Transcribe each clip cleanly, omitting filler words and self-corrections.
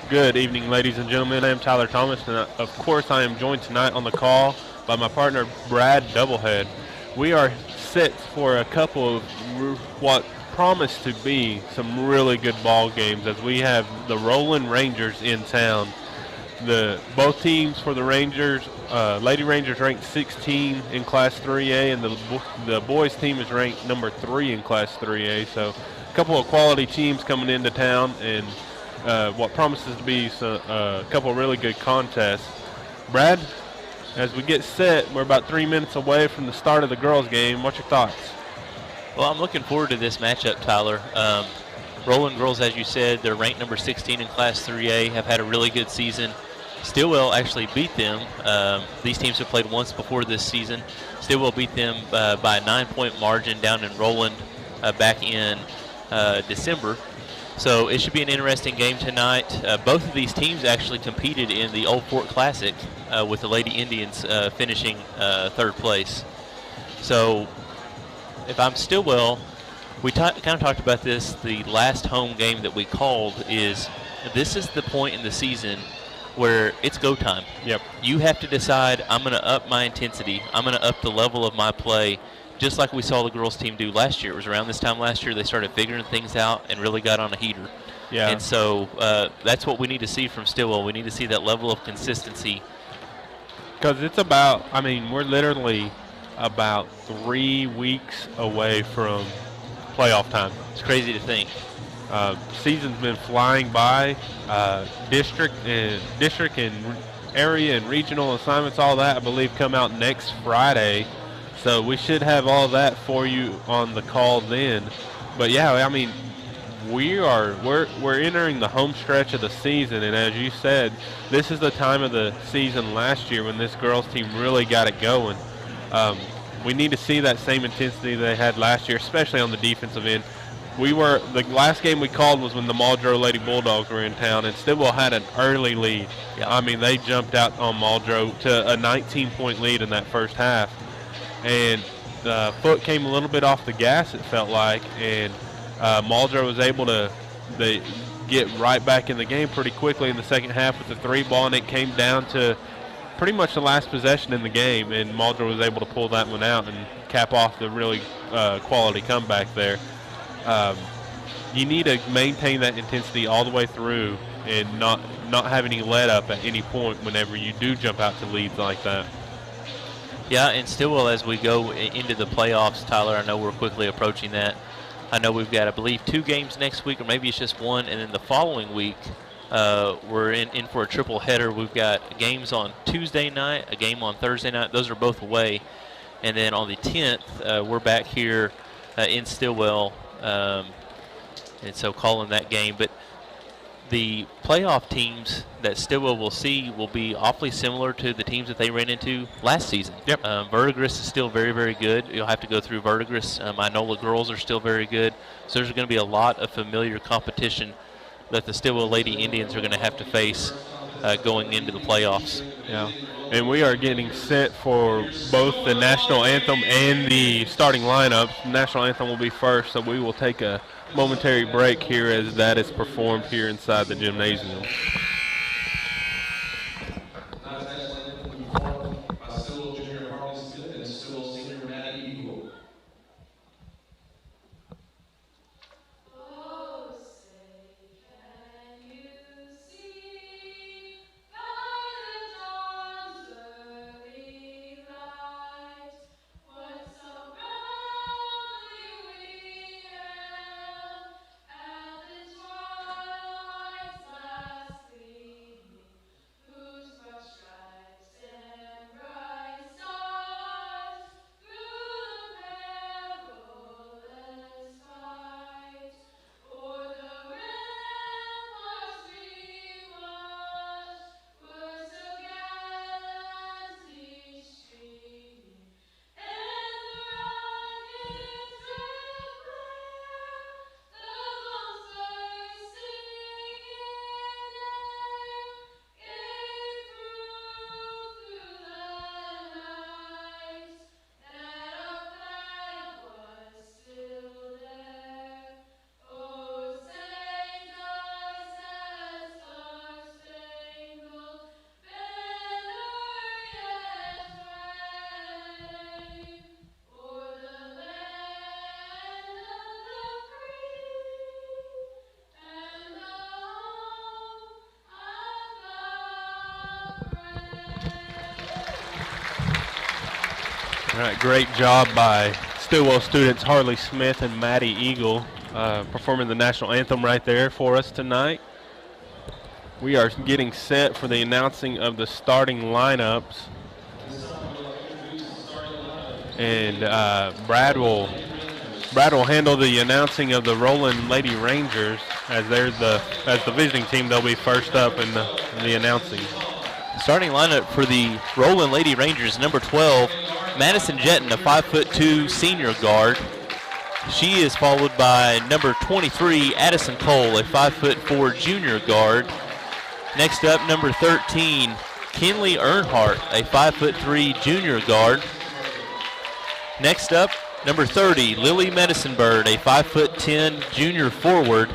Good evening, ladies and gentlemen. I am Tyler Thomas, and of course, I am joined tonight on the call by my partner, Brad Doublehead. We are set for a couple of what promise to be some really good ball games as we have the Roland Rangers in town. The both teams for the Rangers, Lady Rangers ranked 16 in Class 3A, and the boys team is ranked number 3 in Class 3A. So, a couple of quality teams coming into town, and what promises to be a couple of really good contests. Brad, as we get set, we're about 3 minutes away from the start of the girls' game. What's your thoughts? Well, I'm looking forward to this matchup, Tyler. Roland girls, as you said, they're ranked number 16 in Class 3A, have had a really good season. Stilwell actually beat them. These teams have played once before this season. Stilwell beat them by a 9-point margin down in Roland back in December. So it should be an interesting game tonight. Both of these teams actually competed in the Old Fort Classic with the Lady Indians finishing third place. So if I'm Stilwell, we kind of talked about this. The last home game that we called is this is the point in the season where it's go time. Yep. You have to decide, I'm going to up my intensity. I'm going to up the level of my play, just like we saw the girls team do last year. It was around this time last year they started figuring things out and really got on a heater. Yeah. And so that's what we need to see from Stilwell. We need to see that level of consistency. Because it's about, I mean, we're literally about 3 weeks away from playoff time. It's crazy to think. Season's been flying by. District and area and regional assignments, all that, I believe, come out next Friday. So we should have all that for you on the call then. But yeah, I mean, we're entering the home stretch of the season, and as you said, this is the time of the season last year when this girls team really got it going. We need to see that same intensity they had last year, especially on the defensive end. The last game we called was when the Muldrow Lady Bulldogs were in town, and Stilwell had an early lead. Yeah. I mean, they jumped out on Muldrow to a 19-point lead in that first half, and the foot came a little bit off the gas, it felt like, and Muldrow was able to get right back in the game pretty quickly in the second half with the 3 ball, and it came down to pretty much the last possession in the game, and Muldrow was able to pull that one out and cap off the really quality comeback there. You need to maintain that intensity all the way through and not have any let up at any point whenever you do jump out to leads like that. Yeah, and Stilwell, as we go into the playoffs, Tyler, I know we're quickly approaching that. I know we've got, I believe, 2 games next week, or maybe it's just 1, and then the following week we're in for a triple header. We've got games on Tuesday night, a game on Thursday night. Those are both away. And then on the 10th, we're back here in Stilwell, and so calling that game. But the playoff teams that Stilwell will see will be awfully similar to the teams that they ran into last season. Yep. Verdigris is still very, very good. You'll have to go through Verdigris. Inola girls are still very good. So there's going to be a lot of familiar competition that the Stilwell Lady Indians are going to have to face going into the playoffs. Yeah, and we are getting set for both the national anthem and the starting lineups. The national anthem will be first, so we will take a momentary break here as that is performed here inside the gymnasium. All right, great job by Stilwell students Harley Smith and Maddie Eagle performing the national anthem right there for us tonight. We are getting set for the announcing of the starting lineups. And Brad will handle the announcing of the Roland Lady Rangers as the visiting team. They'll be first up in the announcing. Starting lineup for the Roland Lady Rangers, number 12, Madison Jetton, a 5'2" senior guard. She is followed by number 23, Addison Cole, a 5'4" junior guard. Next up, number 13, Kinley Earnhardt, a 5'3" junior guard. Next up, number 30, Lily Medicine-Bird, a 5'10" junior forward.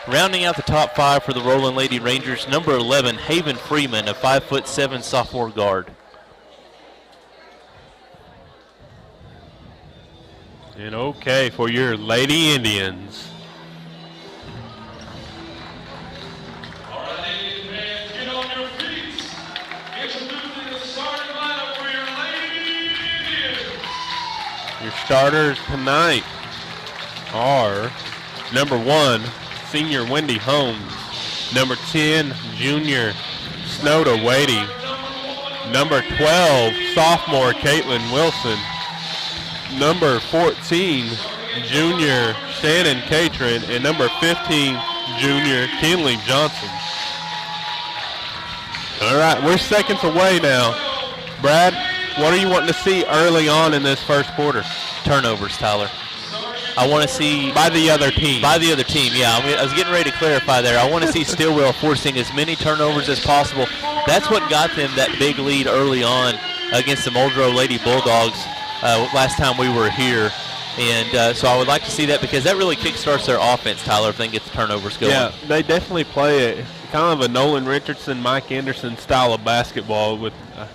Rounding out the top 5 for the Roland Lady Rangers, number 11, Haven Freeman, a 5'7" sophomore guard. And okay for your Lady Indians. All right, ladies and men, get on your feet. Introducing the starting lineup for your Lady Indians. Your starters tonight are number 1, senior Wendy Holmes. Number 10, junior Snowda Wadey. Number 12, sophomore Caitlin Wilson. Number 14, junior Shannon Catron. And number 15, junior Kinley Johnson. All right, we're seconds away now. Brad, what are you wanting to see early on in this first quarter? Turnovers, Tyler. I want to see By the other team. By the other team, yeah. I was getting ready to clarify there. I want to see Stilwell forcing as many turnovers as possible. That's what got them that big lead early on against the Muldrow Lady Bulldogs last time we were here. And so I would like to see that because that really kickstarts their offense, Tyler, if they can get the turnovers going. Yeah, they definitely play it kind of a Nolan Richardson, Mike Anderson style of basketball with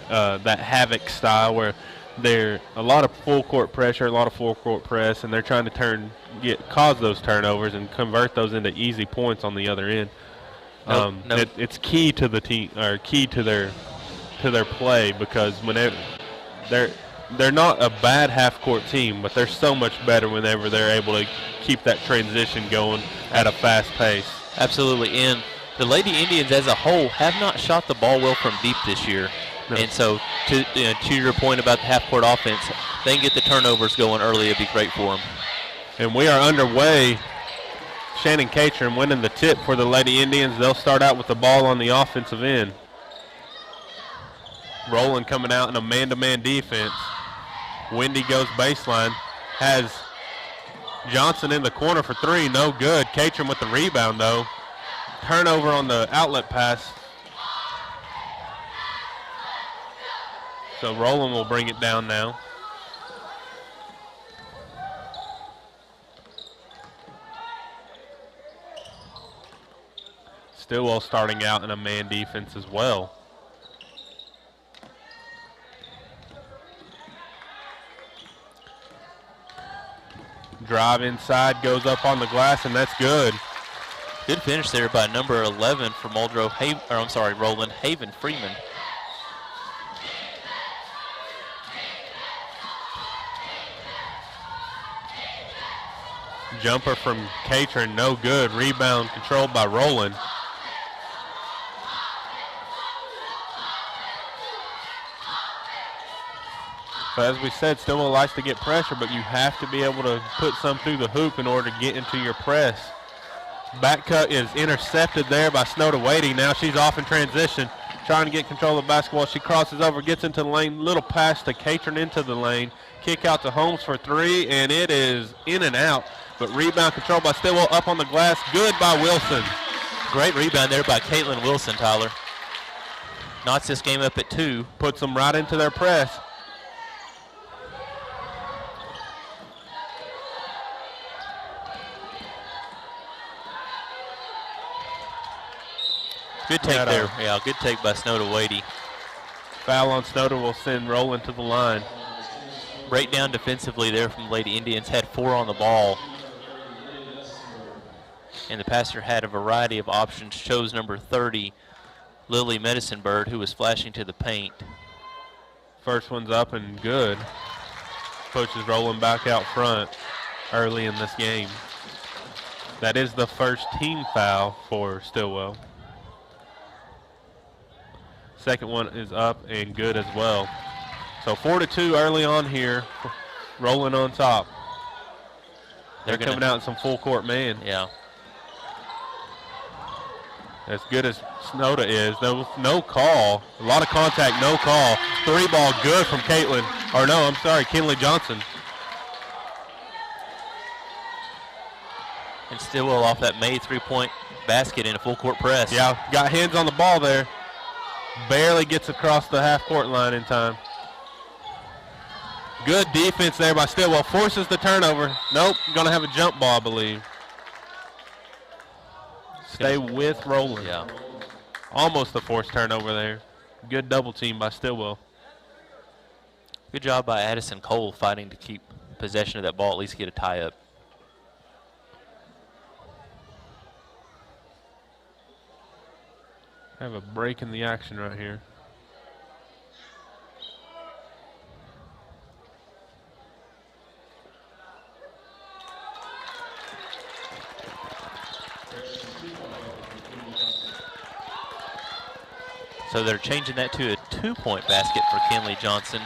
that havoc style where they're a lot of full court pressure, a lot of full court press, and they're trying to cause those turnovers and convert those into easy points on the other end. It's key to the team or key to their play because whenever they're not a bad half court team, but they're so much better whenever they're able to keep that transition going at a fast pace. Absolutely, and the Lady Indians as a whole have not shot the ball well from deep this year. No. And so, to your point about the half-court offense, they can get the turnovers going early. It'd be great for them. And we are underway. Shannon Catron winning the tip for the Lady Indians. They'll start out with the ball on the offensive end. Roland coming out in a man-to-man defense. Wendy goes baseline. Has Johnson in the corner for 3. No good. Catron with the rebound, though. Turnover on the outlet pass. So Roland will bring it down now. Stilwell starting out in a man defense as well. Drive inside, goes up on the glass, and that's good. Good finish there by number 11 for Roland, Haven Freeman. Jumper from Catron, no good. Rebound controlled by Roland. But as we said, Stilwell likes to get pressure, but you have to be able to put some through the hoop in order to get into your press. Back cut is intercepted there by Snowda Wadey. Now she's off in transition, trying to get control of the basketball. She crosses over, gets into the lane, little pass to Catron into the lane. Kick out to Holmes for 3, and it is in and out. But rebound controlled by Stilwell, up on the glass, good by Wilson. Great rebound there by Caitlin Wilson, Tyler. Knots this game up at 2. Puts them right into their press. Good take there. Yeah, good take by Snowda Wadey. Foul on Snowda will send Roland to the line. Breakdown defensively there from the Lady Indians. Had 4 on the ball. And the passer had a variety of options. Chose number 30, Lily Medicine-Bird, who was flashing to the paint. First one's up and good. pushes Roland back out front early in this game. That is the first team foul for Stilwell. Second one is up and good as well. So 4-2 early on here. Roland on top. They're coming out in some full court man. Yeah. As good as Snoda is, there was no call. A lot of contact, no call. 3 ball good from Caitlin. Or no, I'm sorry, Kinley Johnson. And Stilwell off that made 3-point basket in a full court press. Yeah, got hands on the ball there. Barely gets across the half court line in time. Good defense there by Stilwell. Forces the turnover. Nope, gonna have a jump ball, I believe. Stay with Roland. Yeah. Almost a forced turnover there. Good double team by Stilwell. Good job by Addison Cole fighting to keep possession of that ball, at least get a tie up. Have a break in the action right here. So they're changing that to a 2-point basket for Kinley Johnson.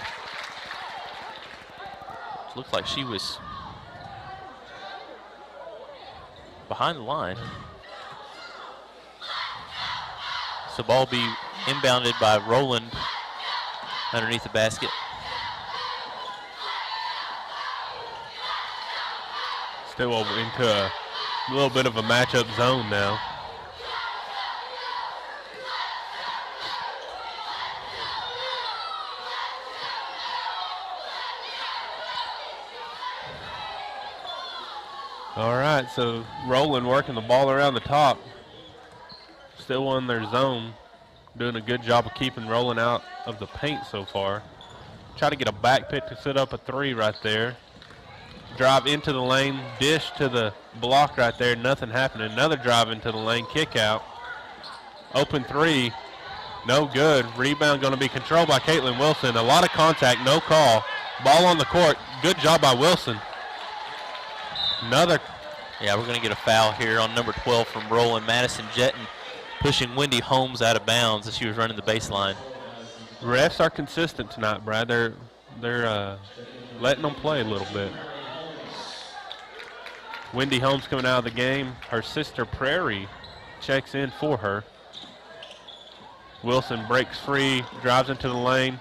Looked like she was behind the line. So ball be inbounded by Roland underneath the basket. Stilwell into a little bit of a matchup zone now. All right, so Roland working the ball around the top. Still in their zone. Doing a good job of keeping Roland out of the paint so far. Try to get a back pick to set up a 3 right there. Drive into the lane, dish to the block right there, nothing happening. Another drive into the lane, kick out. Open 3, no good. Rebound going to be controlled by Caitlin Wilson. A lot of contact, no call. Ball on the court, good job by Wilson. Another. Yeah, we're going to get a foul here on number 12 from Roland. Madison Jetton pushing Wendy Holmes out of bounds as she was running the baseline. Refs are consistent tonight, Brad. They're letting them play a little bit. Wendy Holmes coming out of the game. Her sister Prairie checks in for her. Wilson breaks free, drives into the lane.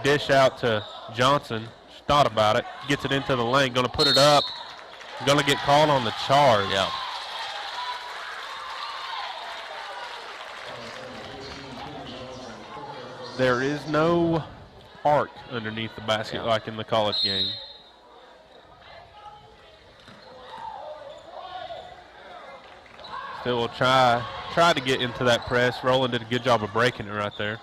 Dish out to Johnson. She thought about it. Gets it into the lane. Going to put it up. Going to get called on the charge. Yeah. There is no arc underneath the basket like in the college game. Still will try to get into that press. Roland did a good job of breaking it right there.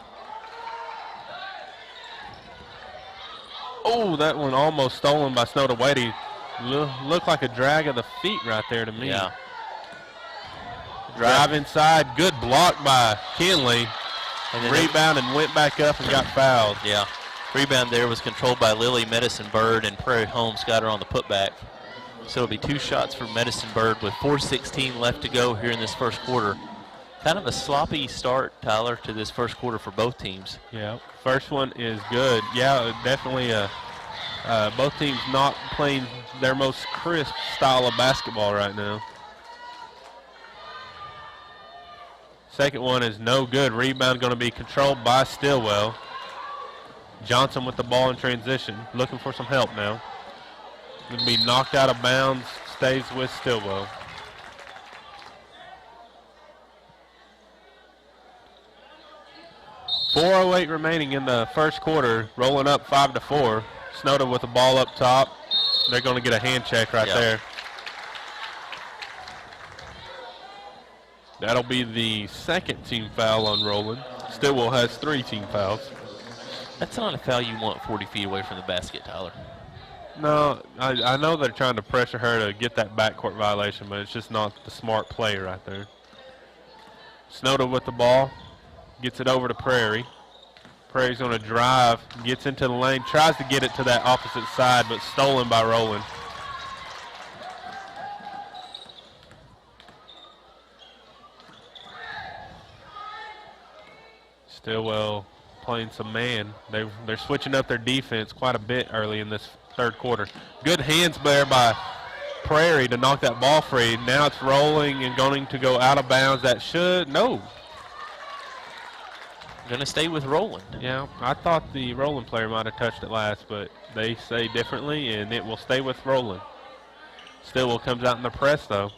Oh, that one almost stolen by Snoda Wadey. Looked like a drag of the feet right there to me. Yeah. Drive inside, good block by Kinley. And then Rebound and went back up and got fouled. Yeah. Rebound there was controlled by Lily Medicine Bird, and Prairie Holmes got her on the putback. So it'll be 2 shots for Medicine Bird with 4:16 left to go here in this first quarter. Kind of a sloppy start, Tyler, to this first quarter for both teams. Yeah, first one is good. Yeah, definitely both teams not playing their most crisp style of basketball right now. Second one is no good. Rebound going to be controlled by Stilwell. Johnson with the ball in transition, looking for some help now. Going to be knocked out of bounds, stays with Stilwell. .408 remaining in the first quarter, rolling up 5-4. Snoda with the ball up top. They're going to get a hand check right there. That'll be the second team foul on Roland. Stilwell has 3 team fouls. That's not a foul you want 40 feet away from the basket, Tyler. No, I know they're trying to pressure her to get that backcourt violation, but it's just not the smart play right there. Snoda with the ball. Gets it over to Prairie. Prairie's going to drive, gets into the lane, tries to get it to that opposite side, but stolen by Roland. Stilwell playing some man. They're switching up their defense quite a bit early in this third quarter. Good hands there by Prairie to knock that ball free. Now it's rolling and going to go out of bounds. That should, no. Going to stay with Roland. Yeah, I thought the Roland player might have touched it last, but they say differently, and it will stay with Roland. Stilwell comes out in the press, though.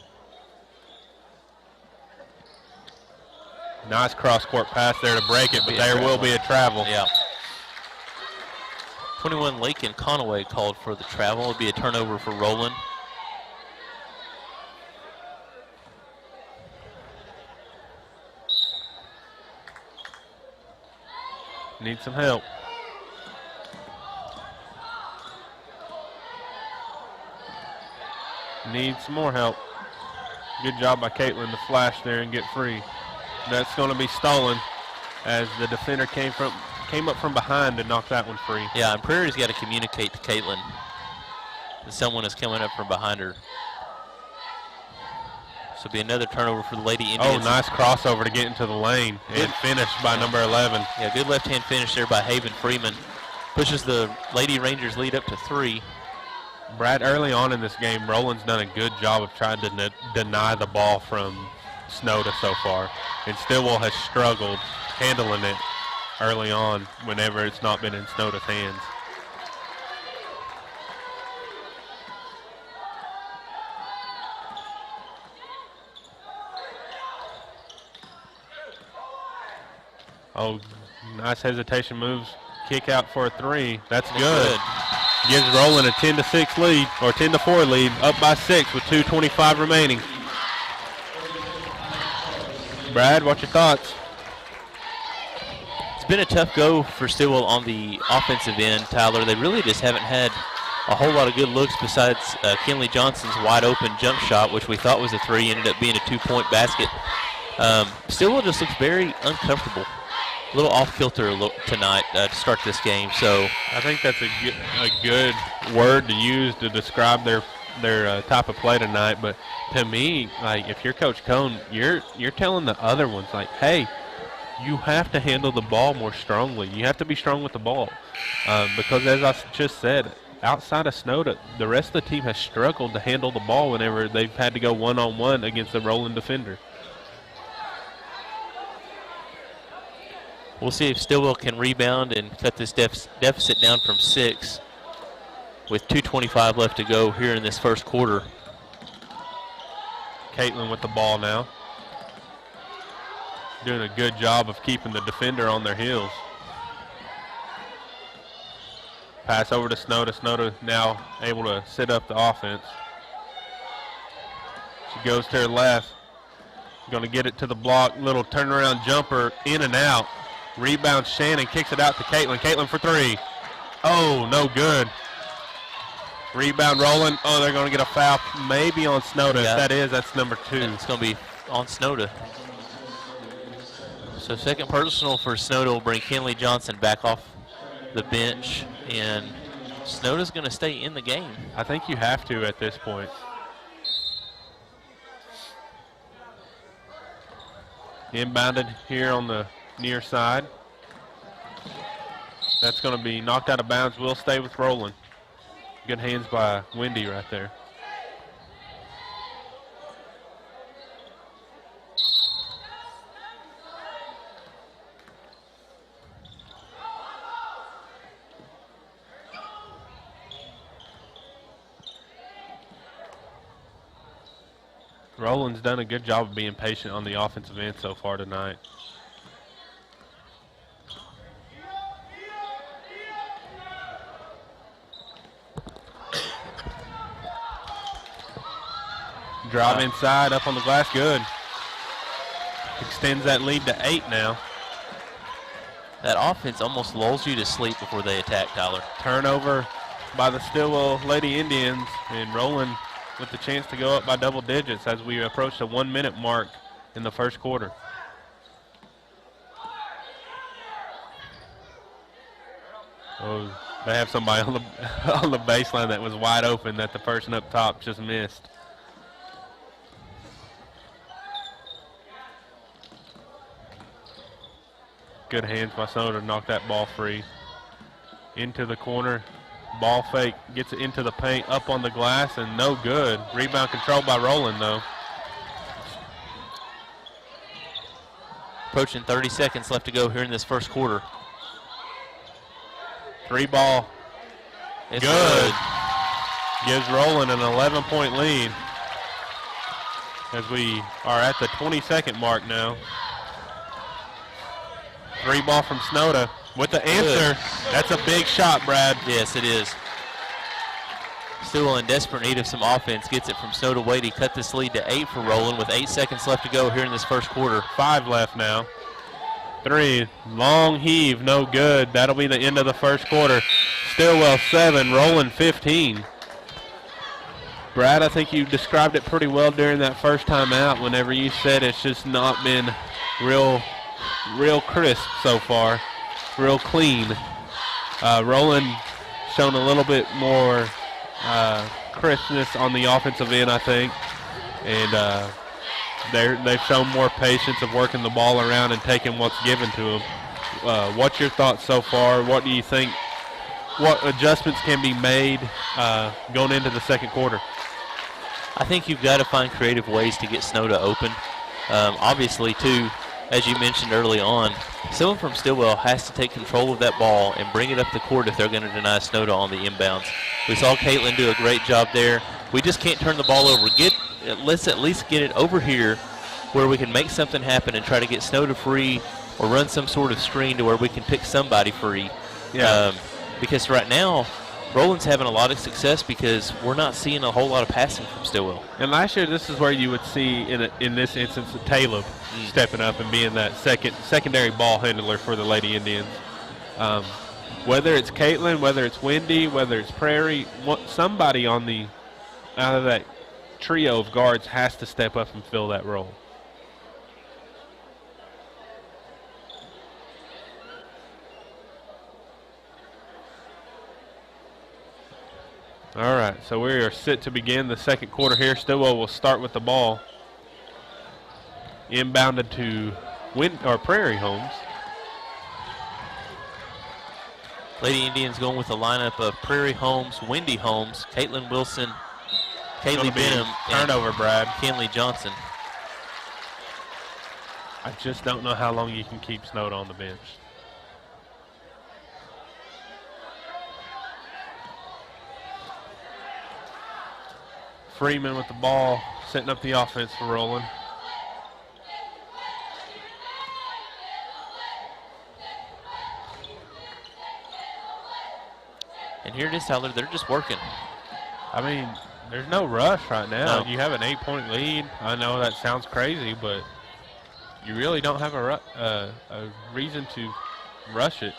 Nice cross-court pass there to break it, but there will be a travel. Yeah. 21 Lakin Conaway called for the travel. It'll be a turnover for Roland. Need some help. Need some more help. Good job by Caitlin to flash there and get free. That's going to be stolen as the defender came up from behind to knock that one free. Yeah, and Prairie's got to communicate to Caitlin that someone is coming up from behind her. So it'll be another turnover for the Lady Indians. Oh, nice crossover to get into the lane and finished by number 11. Yeah, good left-hand finish there by Haven Freeman. Pushes the Lady Rangers lead up to 3. Brad, early on in this game, Roland's done a good job of trying to deny the ball from Snowda so far. And Stilwell has struggled handling it early on whenever it's not been in Snowda's hands. Oh, nice hesitation moves. Kick out for a 3. That's good. Gives Roland a 10-6 lead, or 10-4 lead, up by 6 with 2:25 remaining. Brad, what's your thoughts? It's been a tough go for Stilwell on the offensive end, Tyler. They really just haven't had a whole lot of good looks besides Kinley Johnson's wide open jump shot, which we thought was a 3, ended up being a 2-point basket. Stilwell just looks very uncomfortable. A little off-kilter look tonight to start this game. So I think that's a good word to use to describe their type of play tonight. But to me, like, if you're Coach Cone, you're telling the other ones, like, hey, you have to handle the ball more strongly. You have to be strong with the ball. Because as I just said, outside of Snowda, the rest of the team has struggled to handle the ball whenever they've had to go one-on-one against the Roland defender. We'll see if Stilwell can rebound and cut this deficit down from 6 with 2:25 left to go here in this first quarter. Caitlin with the ball now. Doing a good job of keeping the defender on their heels. Pass over to Snowda. Snowda now able to sit up the offense. She goes to her left. Going to get it to the block. Little turnaround jumper in and out. Rebound Shannon, kicks it out to Caitlin. Caitlin for 3. Oh, no good. Rebound Roland. Oh, they're going to get a foul maybe on Snowda. Yeah. If that is, that's number 2. And it's going to be on Snowda. So second personal for Snowda will bring Kinley Johnson back off the bench. And Snowda's going to stay in the game. I think you have to at this point. Inbounded here on the near side. That's going to be knocked out of bounds. Will stay with Roland. Good hands by Wendy right there. Roland's done a good job of being patient on the offensive end so far tonight. Drive inside, up on the glass, good. Extends that lead to 8 now. That offense almost lulls you to sleep before they attack, Tyler. Turnover by the Stilwell Lady Indians, and Roland with the chance to go up by double digits as we approach the 1-minute mark in the first quarter. Oh, they have somebody on the on the baseline that was wide open that the person up top just missed. Good hands by Soda to knock that ball free. Into the corner. Ball fake, gets it into the paint, up on the glass, and no good. Rebound controlled by Roland, though. Approaching 30 seconds left to go here in this first quarter. 3 ball. It's good. Gives Roland an 11-point lead as we are at the 20-second mark now. 3 ball from Snoda with the answer. Good. That's a big shot, Brad. Yes, it is. Stilwell in desperate need of some offense. Gets it from Snoda Wade. He cut this lead to 8 for Roland with 8 seconds left to go here in this first quarter. 5 left now. 3, long heave, no good. That'll be the end of the first quarter. Stilwell 7, Roland 15. Brad, I think you described it pretty well during that first time out whenever you said it's just not been real crisp so far, real clean. Roland shown a little bit more crispness on the offensive end, I think, and they've shown more patience of working the ball around and taking what's given to them. What's your thoughts so far? What do you think? What adjustments can be made going into the second quarter? I think you've got to find creative ways to get Snoda open. Obviously, too, as you mentioned early on, someone from Stilwell has to take control of that ball and bring it up the court if they're going to deny Snoda on the inbounds. We saw Caitlin do a great job there. We just can't turn the ball over. Let's at least get it over here where we can make something happen and try to get Snoda free or run some sort of screen to where we can pick somebody free. Yeah. Because right now, Roland's having a lot of success because we're not seeing a whole lot of passing from Stilwell. And last year, this is where you would see, in this instance, Caleb stepping up and being that secondary ball handler for the Lady Indians. Whether it's Caitlin, whether it's Wendy, whether it's Prairie, somebody out of that trio of guards has to step up and fill that role. All right, so we are set to begin the second quarter here. Stilwell will start with the ball. Inbounded to Prairie Homes. Lady Indians going with a lineup of Prairie Homes, Wendy Holmes, Caitlin Wilson, Kaylee Benham, turnover, Brad. Kenley Johnson. I just don't know how long you can keep Snoda on the bench. Freeman with the ball, setting up the offense for Roland. And here it is, Tyler. They're just working. I mean, there's no rush right now. No. You have an 8-point lead. I know that sounds crazy, but you really don't have a reason to rush it.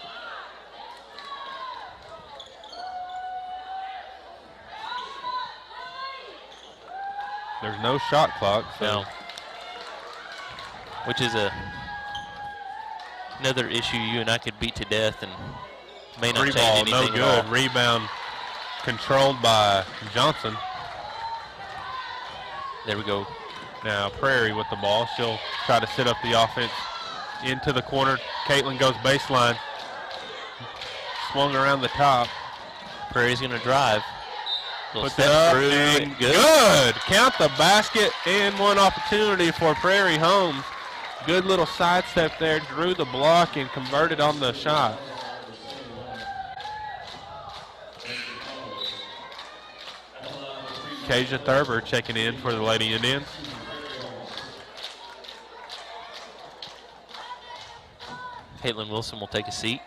There's no shot clock. So. No. Which is another issue you and I could beat to death and may not Free change ball, anything no at good. all. Rebound controlled by Johnson. There we go. Now Prairie with the ball. She'll try to set up the offense into the corner. Caitlin goes baseline. Swung around the top. Prairie's going to drive. Puts step it up through and good. good. Count the basket and one opportunity for Prairie Homes. Good little sidestep there. Drew the block and converted on the shot. Kasia Thurber checking in for the Lady Indians. Caitlin Wilson will take a seat.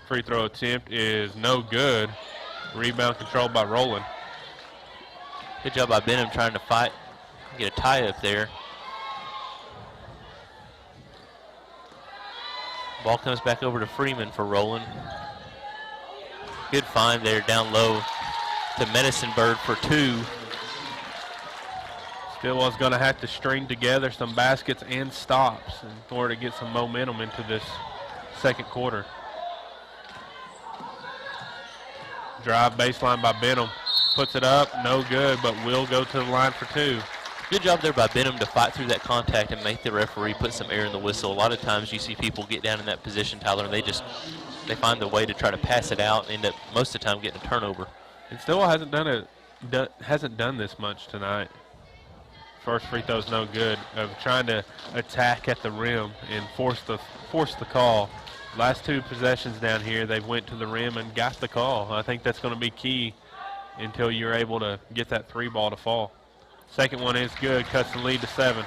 Free throw attempt is no good. Rebound controlled by Roland. Good job by Benham trying to fight, get a tie up there. Ball comes back over to Freeman for Roland. Good find there down low to Medicine Bird for 2. Stilwell's going to have to string together some baskets and stops in order to get some momentum into this second quarter. Drive baseline by Benham. Puts it up, no good, but will go to the line for 2. Good job there by Benham to fight through that contact and make the referee put some air in the whistle. A lot of times you see people get down in that position, Tyler, and they find the way to try to pass it out and end up most of the time getting a turnover. And Stilwell hasn't done this much tonight. First free throw's no good, of trying to attack at the rim and force the call. Last 2 possessions down here, they went to the rim and got the call. I think that's going to be key until you're able to get that 3 ball to fall. Second one is good, cuts the lead to 7.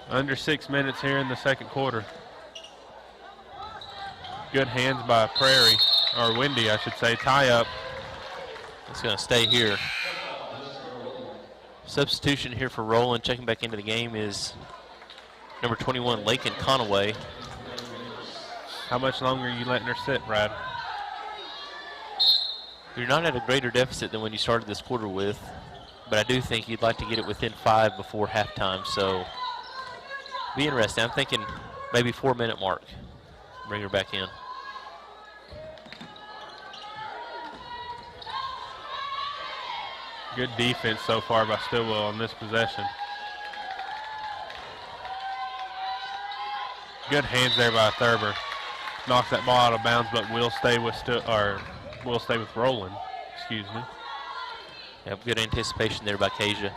Under 6 minutes here in the second quarter. Good hands by Prairie, or Wendy, I should say. Tie up. It's going to stay here. Substitution here for Roland. Checking back into the game is number 21, Lakin Conaway. How much longer are you letting her sit, Brad? You're not at a greater deficit than when you started this quarter with, but I do think you'd like to get it within 5 before halftime, so be interesting. I'm thinking maybe 4-minute mark. Bring her back in. Good defense so far by Stilwell on this possession. Good hands there by Thurber. Knocks that ball out of bounds, but will stay with Roland. Excuse me. Yep, good anticipation there by Kasia.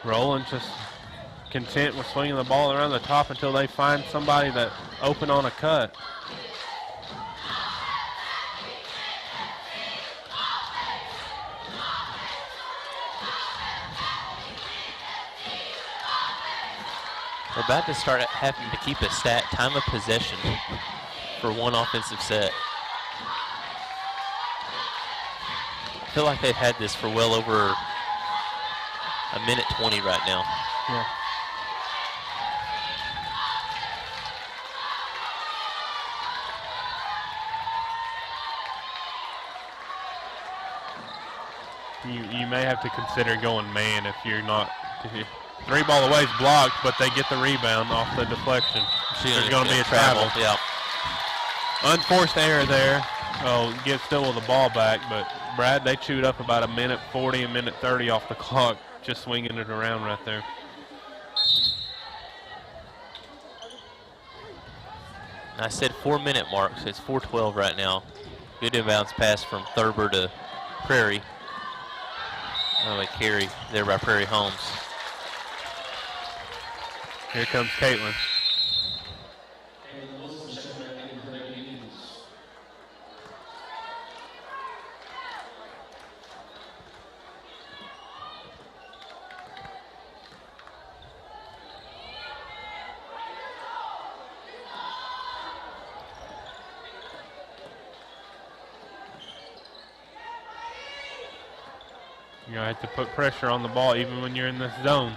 Roland just content with swinging the ball around the top until they find somebody that open on a cut. We're about to start having to keep a stat time of possession for one offensive set. I feel like they've had this for well over a minute 20 right now. Yeah. You may have to consider going man if you're not. 3 ball away is blocked, but they get the rebound off the deflection. There's going to be a travel. Yeah. Unforced error there. Oh, get Stilwell the ball back, but Brad, they chewed up about 1:40, 1:30 off the clock, just swinging it around right there. I said 4-minute mark, so it's 4:12 right now. Good inbounds pass from Thurber to Prairie. Oh, a carry there by Prairie Holmes. Here comes Caitlin. You have to put pressure on the ball even when you're in this zone.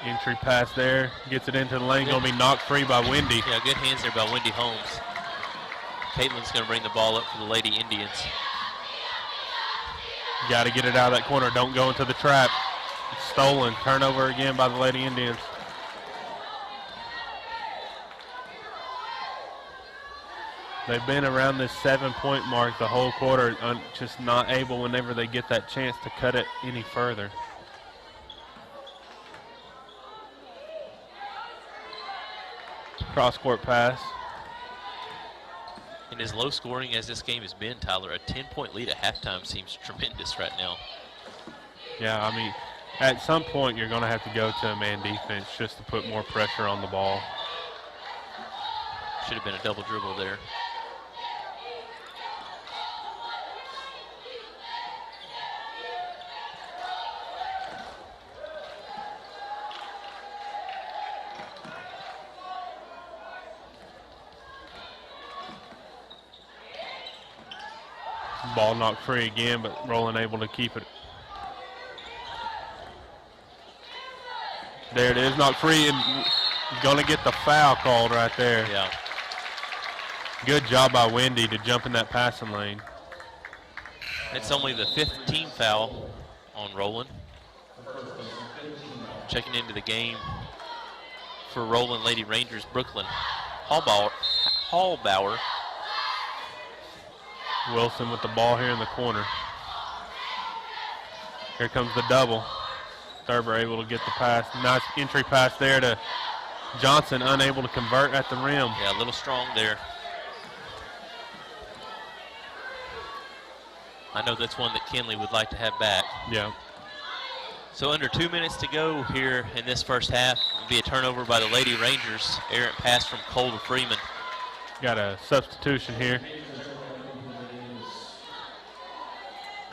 Entry pass there, gets it into the lane, going to be knocked free by Wendy. Yeah, good hands there by Wendy Holmes. Caitlin's going to bring the ball up for the Lady Indians. Got to get it out of that corner. Don't go into the trap. It's stolen. Turnover again by the Lady Indians. They've been around this 7-point mark the whole quarter, just not able whenever they get that chance to cut it any further. Cross-court pass. And as low scoring as this game has been, Tyler, a 10-point lead at halftime seems tremendous right now. Yeah, I mean, at some point you're going to have to go to a man defense just to put more pressure on the ball. Should have been a double dribble there. Ball knocked free again, but Roland able to keep it. There it is, knocked free, and going to get the foul called right there. Yeah. Good job by Wendy to jump in that passing lane. It's only the 5th team foul on Roland. Checking into the game for Roland Lady Rangers, Brooklyn Hallbauer. Wilson with the ball here in the corner. Here comes the double. Thurber able to get the pass. Nice entry pass there to Johnson, unable to convert at the rim. Yeah, a little strong there. I know that's one that Kinley would like to have back. Yeah. So under 2 minutes to go here in this first half. It'll be a turnover by the Lady Rangers. Errant pass from Cole to Freeman. Got a substitution here.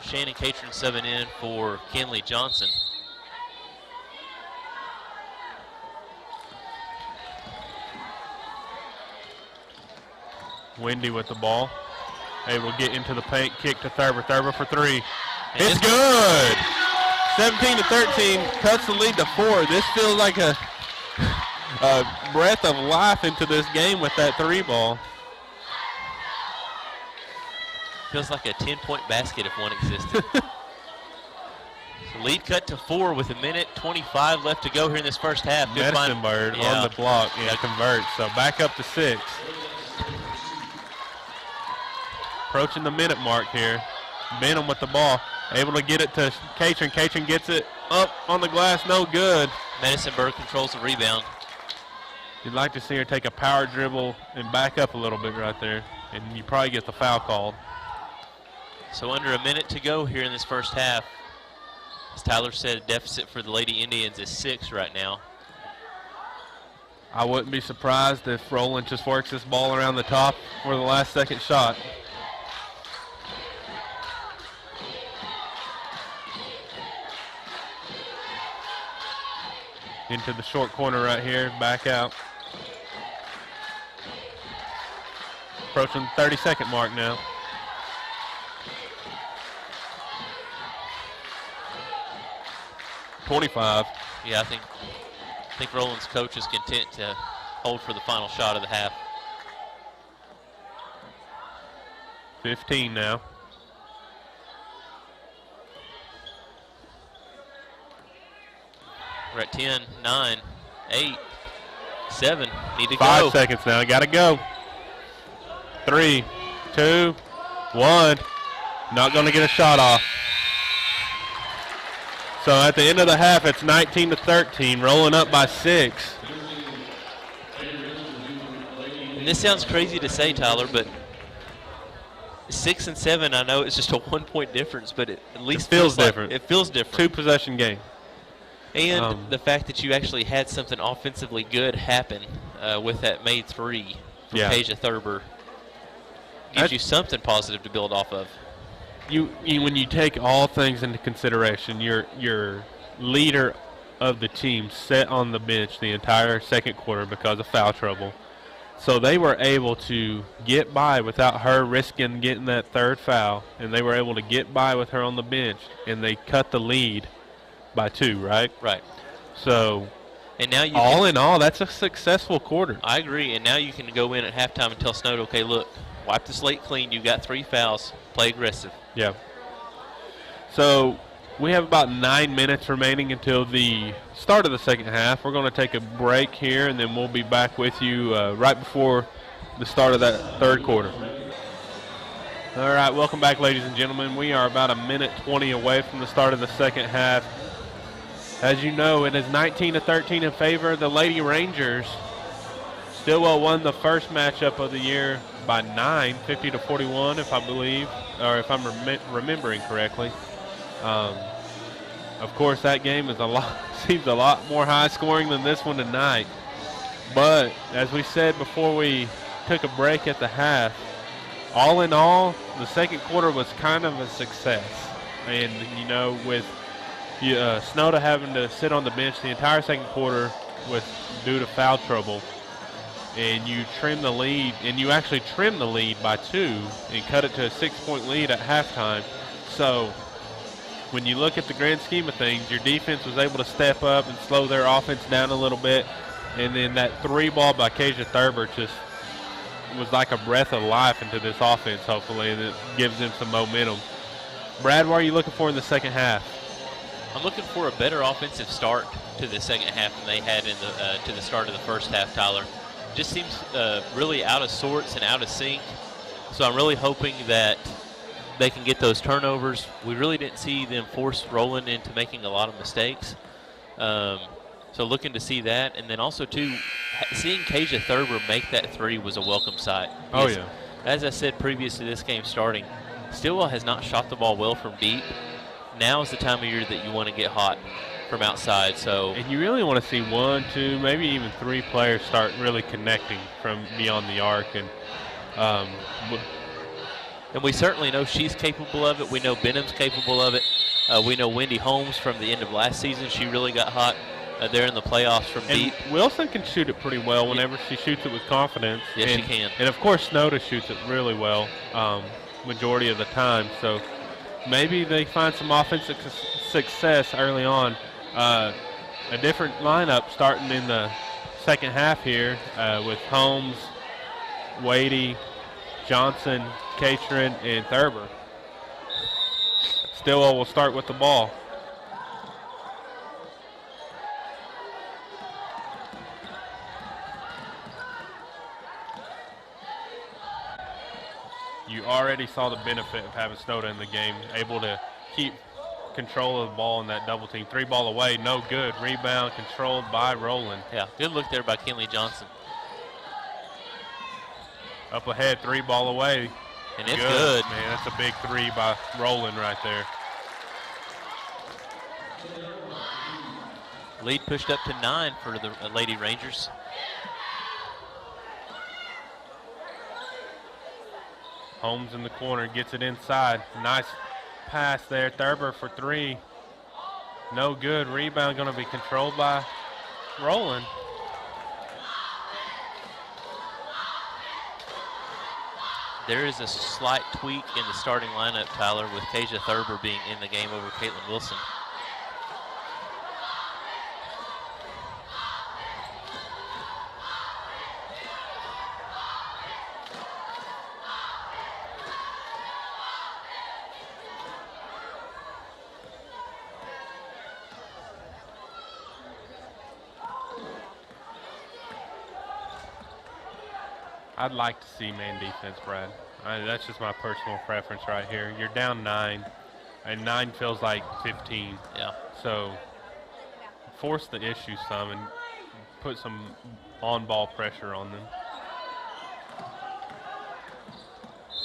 Shannon Catron subbing in for Kinley Johnson. Wendy with the ball. Able to get into the paint, kick to Thurber. Thurber for three. And It's good! 17-13, cuts the lead to 4. This feels like a breath of life into this game with that 3 ball. Feels like a 10-point basket if one existed. So lead cut to 4 with 1:25 left to go here in this first half. Good Medicine Bird on the block. Yeah, converts. So back up to 6. Approaching the minute mark here. Benham with the ball. Able to get it to Catron. Catron gets it up on the glass. No good. Medicine-Burg controls the rebound. You'd like to see her take a power dribble and back up a little bit right there. And you probably get the foul called. So under a minute to go here in this first half. As Tyler said, deficit for the Lady Indians is 6 right now. I wouldn't be surprised if Roland just works this ball around the top for the last second shot. Into the short corner right here, back out. Approaching the 30-second mark now. .25. Yeah, I think Roland's coach is content to hold for the final shot of the half. 15 now. We're at 10, 9, 8, 7. Need to 5 go. seconds now. Got to go. 3, 2, 1. Not going to get a shot off. So at the end of the half, it's 19-13, rolling up by 6. And this sounds crazy to say, Tyler, but 6 and 7, I know it's just a 1-point difference, but it at least feels different. It feels different. 2-possession game. And the fact that you actually had something offensively good happen with that made 3 from Tasia Thurber gives you something positive to build off of. When you take all things into consideration, your leader of the team sat on the bench the entire second quarter because of foul trouble. So they were able to get by without her risking getting that 3rd foul, and they were able to get by with her on the bench, and they cut the lead by 2, right? Right. So and now in all, that's a successful quarter. I agree, and now you can go in at halftime and tell Snowden, okay, look, wipe the slate clean. You got 3 fouls. Play aggressive. Yeah. So we have about 9 minutes remaining until the start of the second half. We're going to take a break here, and then we'll be back with you right before the start of that 3rd quarter. All right, welcome back, ladies and gentlemen. We are about 1:20 away from the start of the second half. As you know, it is 19-13 in favor of the Lady Rangers. Stilwell won the first matchup of the year by 9, 50-41, if I believe, or if I'm remembering correctly. Of course, that game is seems a lot more high scoring than this one tonight. But as we said before we took a break at the half, all in all, the second quarter was kind of a success. And, you know, with Snowda having to sit on the bench the entire second quarter due to foul trouble, and you trim the lead, and you actually trim the lead by 2 and cut it to a 6-point lead at halftime. So when you look at the grand scheme of things, your defense was able to step up and slow their offense down a little bit. And then that 3 ball by Kasia Thurber just was like a breath of life into this offense, hopefully, and it gives them some momentum. Brad, what are you looking for in the second half? I'm looking for a better offensive start to the second half than they had to the start of the first half, Tyler. Just seems really out of sorts and out of sync. So I'm really hoping that they can get those turnovers. We really didn't see them force Roland into making a lot of mistakes. So looking to see that. And then also, too, seeing Kasia Thurber make that 3 was a welcome sight. Oh, yeah. As I said previous to this game starting, Stilwell has not shot the ball well from deep. Now is the time of year that you want to get hot from outside. And you really want to see 1, 2, maybe even 3 players start really connecting from beyond the arc. And we certainly know she's capable of it. We know Benham's capable of it. We know Wendy Holmes from the end of last season. She really got hot there in the playoffs from deep. Wilson can shoot it pretty well whenever she shoots it with confidence. Yes, she can. And, of course, Snowda shoots it really well majority of the time. So maybe they find some offensive success early on. A different lineup starting in the second half here with Holmes, Wadey, Johnson, Catron, and Thurber. Stilwell will start with the ball. You already saw the benefit of having Snowda in the game, able to keep control of the ball in that double team. 3 ball away, no good. Rebound controlled by Roland. Yeah, good look there by Kinley Johnson. Up ahead, 3 ball away. And it's good. Man, that's a big 3 by Roland right there. Lead pushed up to 9 for the Lady Rangers. Holmes in the corner, gets it inside. Nice pass there. Thurber for 3. No good. Rebound going to be controlled by Roland. There is a slight tweak in the starting lineup, Tyler, with Kasia Thurber being in the game over Caitlin Wilson. I'd like to see man defense, Brad. That's just my personal preference right here. You're down 9, and 9 feels like 15. Yeah. So force the issue some and put some on-ball pressure on them.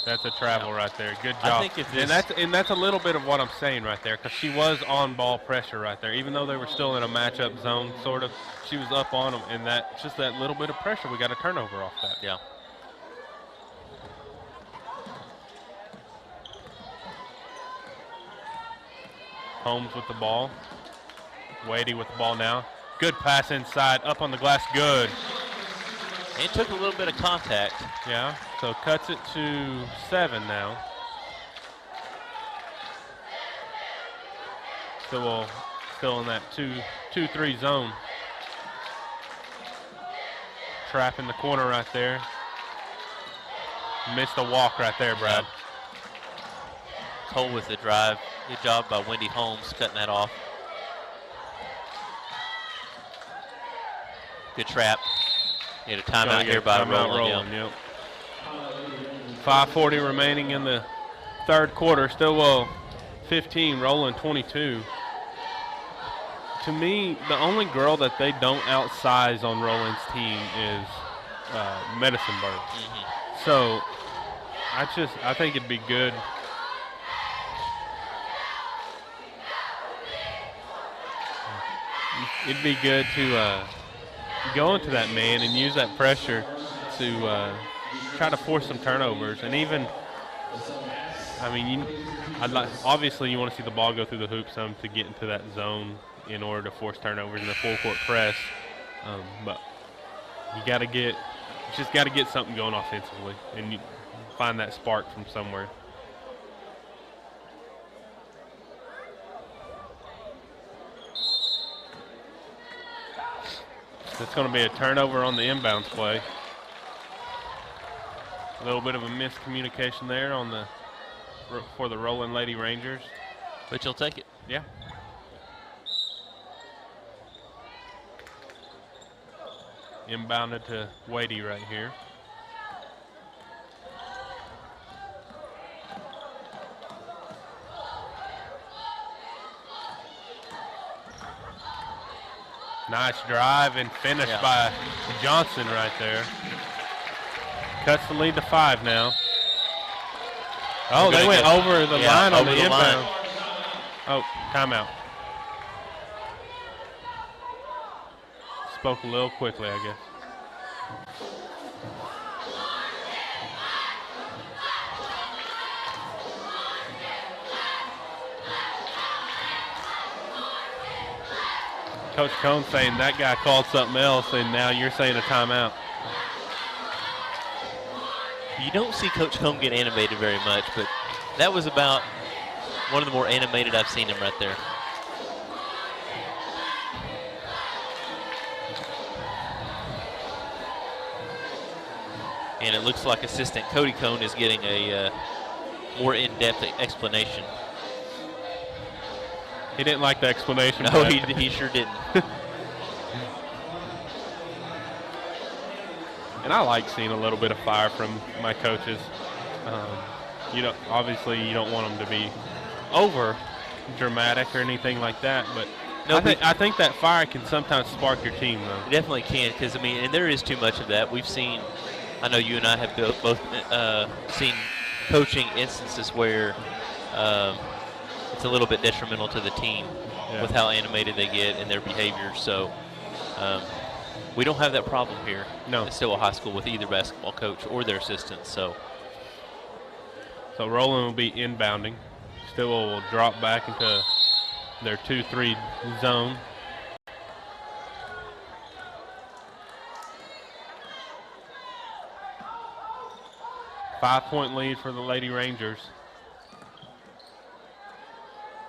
That's a travel right there. Good job. I think and that's a little bit of what I'm saying right there, because she was on-ball pressure right there. Even though they were still in a matchup zone, sort of, she was up on them, and that just that little bit of pressure, we got a turnover off that. Yeah. Holmes with the ball. Wadey with the ball now. Good pass inside, up on the glass, good. And took a little bit of contact. Yeah, so cuts it to 7 now. Still in that 2-3 zone. Trap in the corner right there. Missed a walk right there, Brad. Yep. Cole with the drive. Good job by Wendy Holmes cutting that off. Good trap. Get a timeout here by Roland. Yep. 5:40 remaining in the third quarter. Stilwell 15, Roland 22. To me, the only girl that they don't outsize on Roland's team is Medicineburg. So I think it'd be good. It'd be good to go into that man and use that pressure to try to force some turnovers. And even, I mean, obviously you want to see the ball go through the hoop some to get into that zone in order to force turnovers in the full court press. But you just got to get something going offensively, and you find that spark from somewhere. It's going to be a turnover on the inbounds play. A little bit of a miscommunication there for the Roland Lady Rangers. But you'll take it. Yeah. Inbounded to Wadey right here. Nice drive and finish by Johnson right there. Cuts the lead to 5 now. Oh, they went over the line on the inbound. Oh, timeout. Spoke a little quickly, I guess. Coach Cone saying that guy called something else, and now you're saying a timeout. You don't see Coach Cone get animated very much, but that was about one of the more animated I've seen him right there. And it looks like assistant Cody Cone is getting a more in-depth explanation. He didn't like the explanation. No, he sure didn't. And I like seeing a little bit of fire from my coaches. Obviously you don't want them to be over dramatic or anything like that, but no, I think that fire can sometimes spark your team, though. It definitely can, because and there is too much of that. We've seen. I know you and I have both seen coaching instances where it's a little bit detrimental to the team with how animated they get and their behavior. So we don't have that problem here at Stilwell High School with either basketball coach or their assistants. So Roland will be inbounding. Stilwell will drop back into their 2-3 zone. Five-point lead for the Lady Rangers.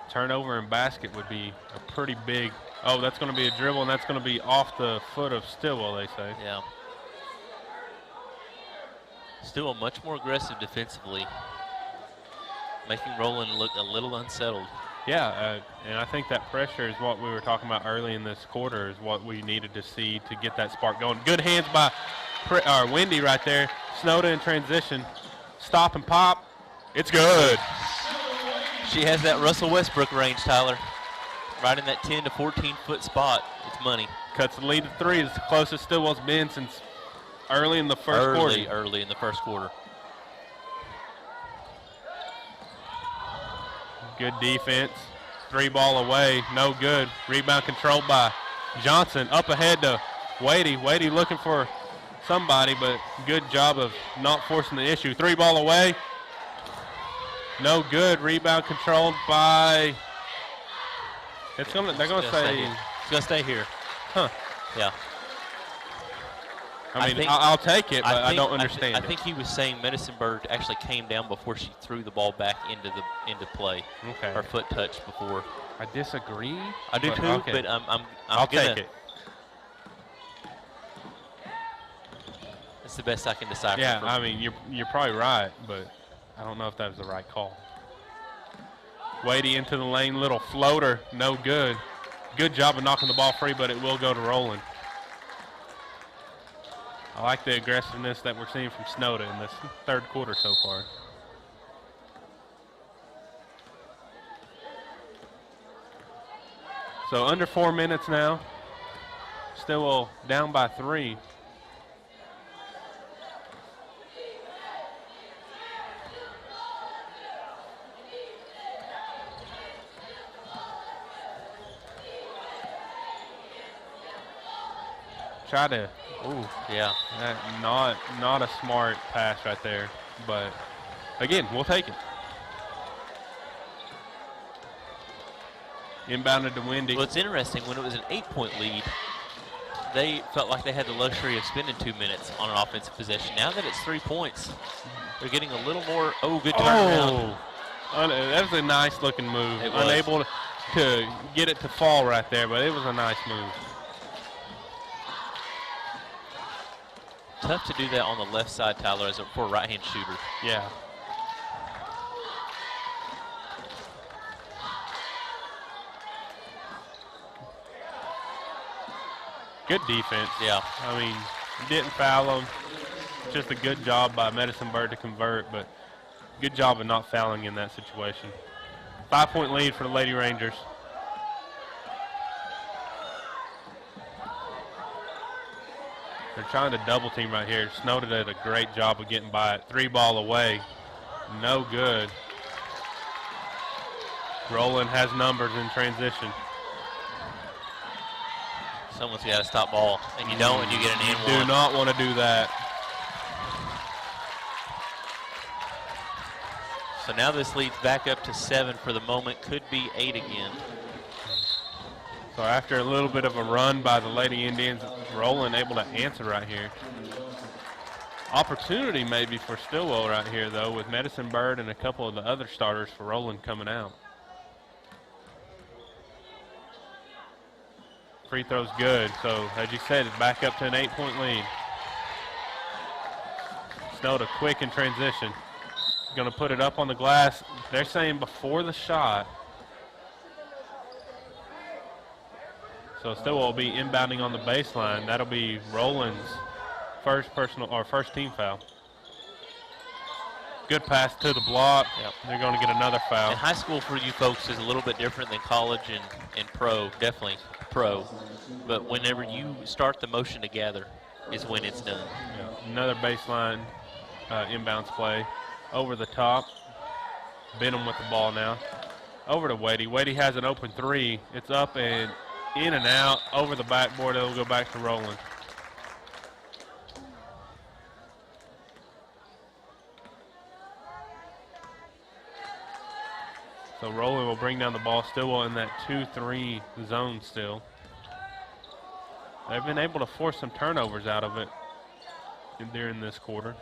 Turnover and basket would be a pretty big. Oh, that's going to be a dribble, and that's going to be off the foot of Stilwell, they say. Yeah. Stilwell much more aggressive defensively, making Roland look a little unsettled. Yeah, and I think that pressure is what we were talking about early in this quarter, is what we needed to see to get that spark going. Good hands by Wendy right there. Snowden in transition. Stop and pop. It's good. She has that Russell Westbrook range, Tyler. Right in that 10 to 14-foot spot. It's money. Cuts the lead to 3. It's the closest Stilwell's been since early in the first quarter. Early in the first quarter. Good defense. 3 ball away. No good. Rebound controlled by Johnson. Up ahead to Wadey. Wadey looking for somebody, but good job of not forcing the issue. 3 ball away. No good. Rebound controlled by. They're gonna say. It's gonna stay here. Huh. Yeah. I mean, I'll take it, but I don't understand I think he was saying Medicineburg actually came down before she threw the ball back into play. Okay. Her foot touched before. I disagree. I do too, okay. but I'll take it. That's the best I can decipher. Yeah, I mean, you're probably right, but I don't know if that was the right call. Wadey into the lane, little floater, no good. Good job of knocking the ball free, but it will go to Roland. I like the aggressiveness that we're seeing from Snowden in this third quarter so far. So under 4 minutes now. Stilwell down by 3. try to, Yeah. not a smart pass right there. But, again, we'll take it. Inbounded to Wendy. Well, it's interesting. When it was an 8-point lead, they felt like they had the luxury of spending 2 minutes on an offensive possession. Now that it's 3 points, they're getting a little more, good turnaround. That was a nice looking move. It was. Unable to get it to fall right there, but it was a nice move. Tough to do that on the left side, Tyler, for a right-hand shooter. Yeah. Good defense. Yeah. I mean, didn't foul him. Just a good job by Medicine Bird to convert, but good job of not fouling in that situation. 5-point lead for the Lady Rangers. They're trying to double team right here. Snow did a great job of getting by it. 3 ball away. No good. Roland has numbers in transition. Someone's got to stop ball, and you don't, and you get an and one. Do not want to do that. So now this leads back up to 7 for the moment. Could be 8 again. So after a little bit of a run by the Lady Indians, Roland able to answer right here. Opportunity maybe for Stilwell right here, though, with Medicine Bird and a couple of the other starters for Roland coming out. Free throw's good, so as you said, it's back up to an 8-point lead. Snow to quick in transition. Going to put it up on the glass. They're saying before the shot. So Stilwell will be inbounding on the baseline. That'll be Roland's first team foul. Good pass to the block. Yep. They're going to get another foul. And high school for you folks is a little bit different than college and pro, definitely pro. But whenever you start the motion to gather is when it's done. Yeah. Another baseline inbounds play. Over the top. Benham with the ball now. Over to Wadey. Wadey has an open 3. It's up and in and out. Over the backboard. It'll go back to Roland. So Roland will bring down the ball. Stilwell in that 2-3 zone still. They've been able to force some turnovers out of it during this quarter.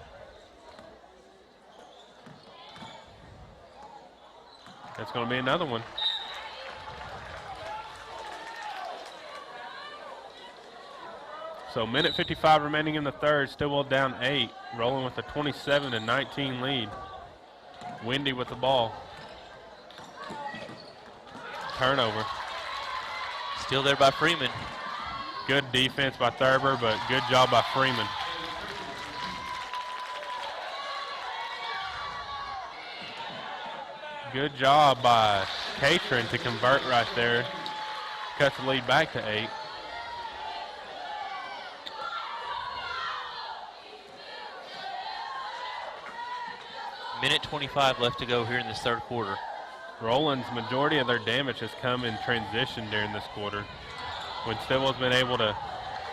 That's going to be another one. So minute 55 remaining in the third. Stilwell down 8. Rolling with a 27-19 lead. Wendy with the ball. Turnover. Still there by Freeman. Good defense by Thurber, but good job by Freeman. Good job by Catron to convert right there. Cuts the lead back to 8. Minute 25 left to go here in this third quarter. Roland's majority of their damage has come in transition during this quarter. When Stilwell's been able to,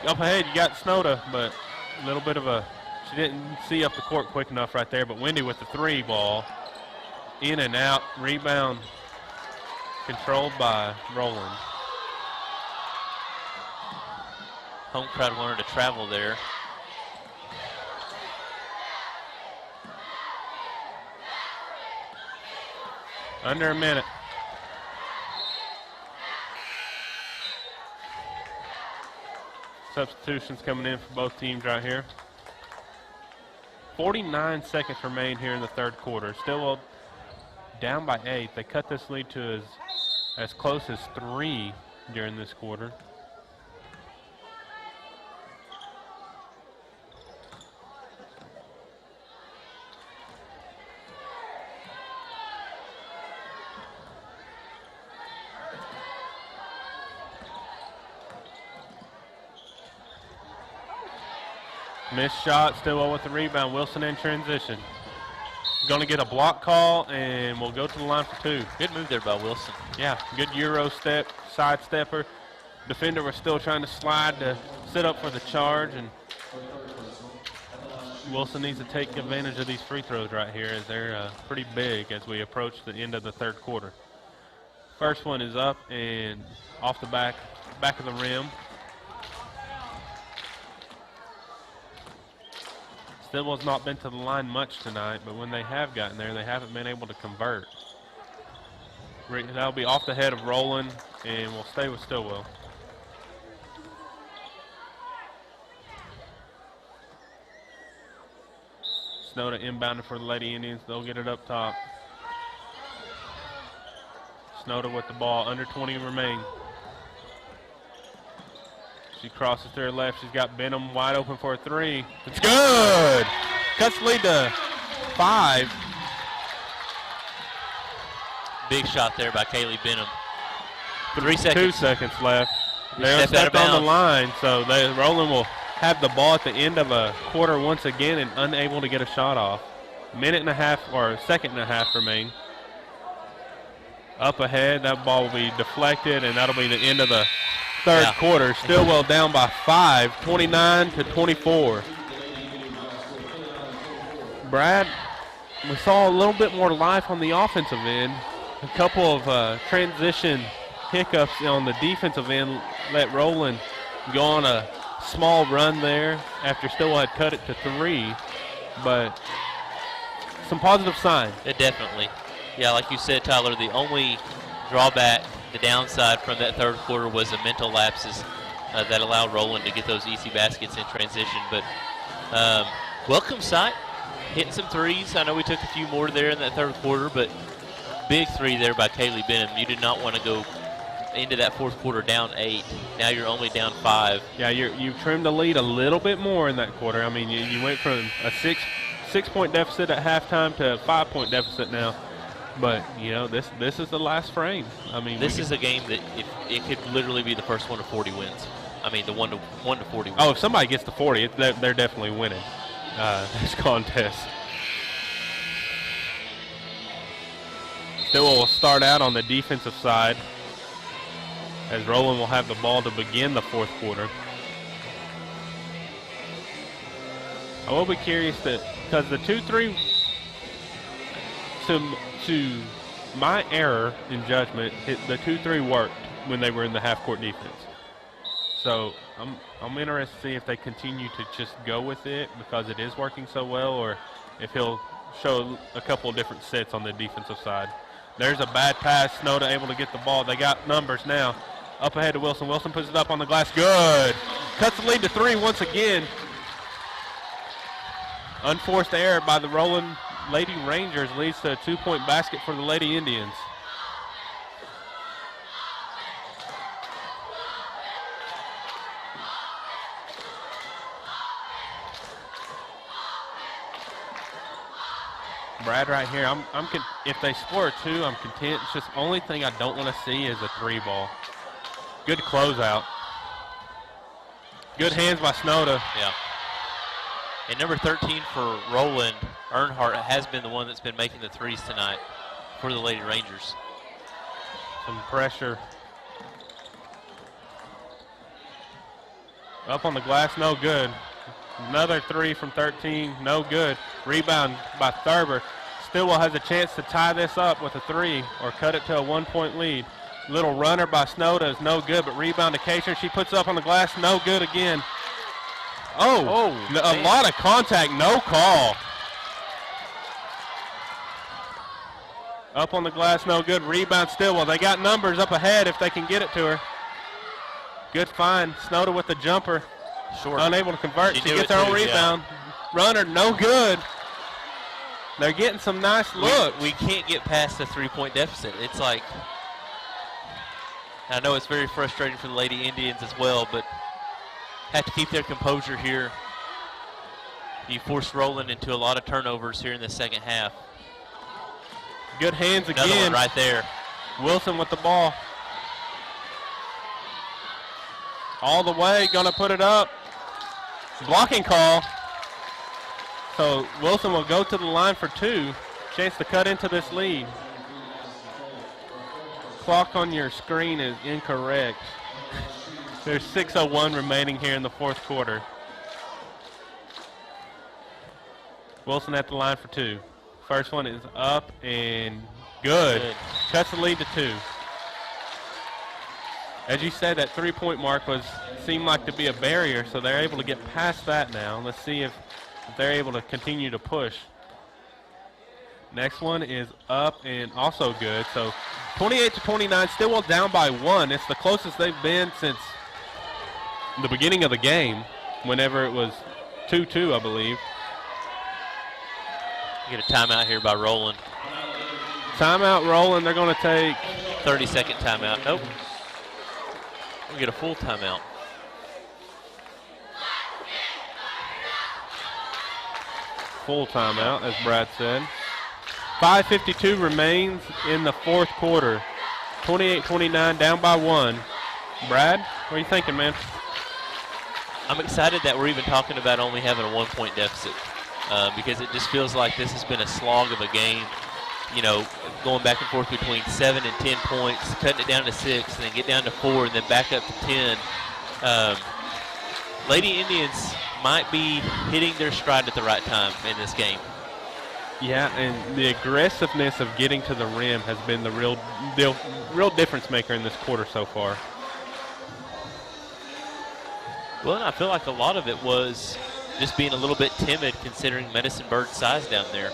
up ahead, you got Snowda, but a little bit of a, she didn't see up the court quick enough right there, but Wendy with the 3 ball. In and out, rebound controlled by Roland. Home crowd wanted to travel there. Under a minute. Substitutions coming in for both teams right here. 49 seconds remain here in the third quarter. Stilwell down by 8. They cut this lead to as close as 3 during this quarter. Missed shot, Stilwell with the rebound. Wilson in transition. Going to get a block call, and we'll go to the line for 2. Good move there by Wilson. Yeah, good Euro step, side stepper. Defender was still trying to slide to sit up for the charge, and Wilson needs to take advantage of these free throws right here as they're pretty big as we approach the end of the third quarter. First one is up and off the back of the rim. Stilwell's not been to the line much tonight, but when they have gotten there, they haven't been able to convert. That'll be off the head of Roland, and we'll stay with Stilwell. Snowda inbounded for the Lady Indians. They'll get it up top. Snowda with the ball, under 20 remain. She crosses to her left. She's got Benham wide open for a three. It's good! Cuts the lead to 5. Big shot there by Kaylee Benham. 3 seconds. 2 seconds left. They They're stepped out of stepped on the bounds. line, so Roland will have the ball at the end of a quarter once again and unable to get a shot off. Minute and a half or second and a half remain. Up ahead, that ball will be deflected, and that'll be the end of the third quarter. Stilwell down by 5, 29-24. Brad, we saw a little bit more life on the offensive end. A couple of transition hiccups on the defensive end let Roland go on a small run there after Stilwell had cut it to 3. But some positive signs. Definitely. Yeah, like you said, Tyler, the only drawback, the downside from that third quarter was the mental lapses that allowed Roland to get those easy baskets in transition. But welcome sight, hitting some threes. I know we took a few more there in that third quarter, but big 3 there by Kaylee Benham. You did not want to go into that fourth quarter down 8. Now you're only down 5. Yeah, you trimmed the lead a little bit more in that quarter. I mean, you went from a six-point deficit at halftime to a 5-point deficit now. But, you know, this is the last frame. I mean, this is a game that it could literally be the first one to 40 wins. I mean, the 1 to 40 wins. Oh, if somebody gets to 40, they're definitely winning this contest. Stilwell will start out on the defensive side as Roland will have the ball to begin the fourth quarter. I will be curious because the 2-3, to my error in judgment, the 2-3 worked when they were in the half-court defense. So I'm interested to see if they continue to just go with it because it is working so well, or if he'll show a couple of different sets on the defensive side. There's a bad pass. Snowda able to get the ball. They got numbers now. Up ahead to Wilson. Wilson puts it up on the glass. Good. Cuts the lead to 3 once again. Unforced error by the Roland Lady Rangers leads to a 2-point basket for the Lady Indians. Brad right here, if they score a 2, I'm content. It's just the only thing I don't want to see is a 3 ball. Good closeout. Good hands by Snowda. Yeah. And number 13 for Roland, Earnhardt, has been the one that's been making the threes tonight for the Lady Rangers. Some pressure. Up on the glass, no good. Another 3 from 13, no good. Rebound by Thurber. Stilwell has a chance to tie this up with a 3 or cut it to a 1-point lead. Little runner by Snowda is no good, but rebound to Kacher. She puts it up on the glass, no good again. A lot of contact, no call. Up on the glass, no good. Rebound Stilwell. They got numbers up ahead if they can get it to her. Good find. Snowda with the jumper. Short. Unable to convert. She gets her own too, rebound. Yeah. Runner, no good. They're getting some nice looks. We can't get past the 3-point deficit. It's like, I know it's very frustrating for the Lady Indians as well, but have to keep their composure here. You forced Roland into a lot of turnovers here in the second half. Good hands again. Another one right there. Wilson with the ball. All the way, gonna put it up. Blocking call. So Wilson will go to the line for 2. Chance to cut into this lead. Clock on your screen is incorrect. There's 6:01 remaining here in the fourth quarter. Wilson at the line for two. First one is up and good. Cuts the lead to 2. As you said, that 3-point mark seemed like to be a barrier, so they're able to get past that now. Let's see if they're able to continue to push. Next one is up and also good. So 28-29, Stilwell down by 1. It's the closest they've been since the beginning of the game, whenever it was 2-2, I believe. Get a timeout here by Roland. Timeout, Roland. They're going to take 30-second timeout. Nope. We'll get a full timeout. Full timeout, as Brad said. 5:52 remains in the fourth quarter. 28-29, down by 1. Brad, what are you thinking, man? I'm excited that we're even talking about only having a 1-point deficit because it just feels like this has been a slog of a game. You know, going back and forth between 7 and 10 points, cutting it down to 6, and then get down to 4, and then back up to 10. Lady Indians might be hitting their stride at the right time in this game. Yeah, and the aggressiveness of getting to the rim has been the real difference maker in this quarter so far. Well, and I feel like a lot of it was just being a little bit timid considering Medicine Bird's size down there.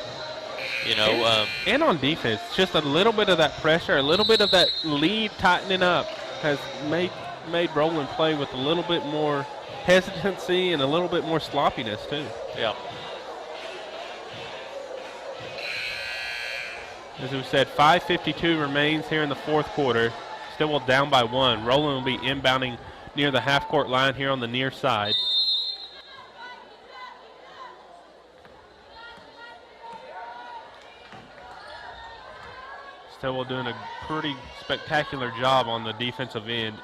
You know, and on defense, just a little bit of that pressure, a little bit of that lead tightening up has made Roland play with a little bit more hesitancy and a little bit more sloppiness too. Yeah. As we said, 5:52 remains here in the fourth quarter. Still down by 1. Roland will be inbounding near the half-court line here on the near side. Stilwell doing a pretty spectacular job on the defensive end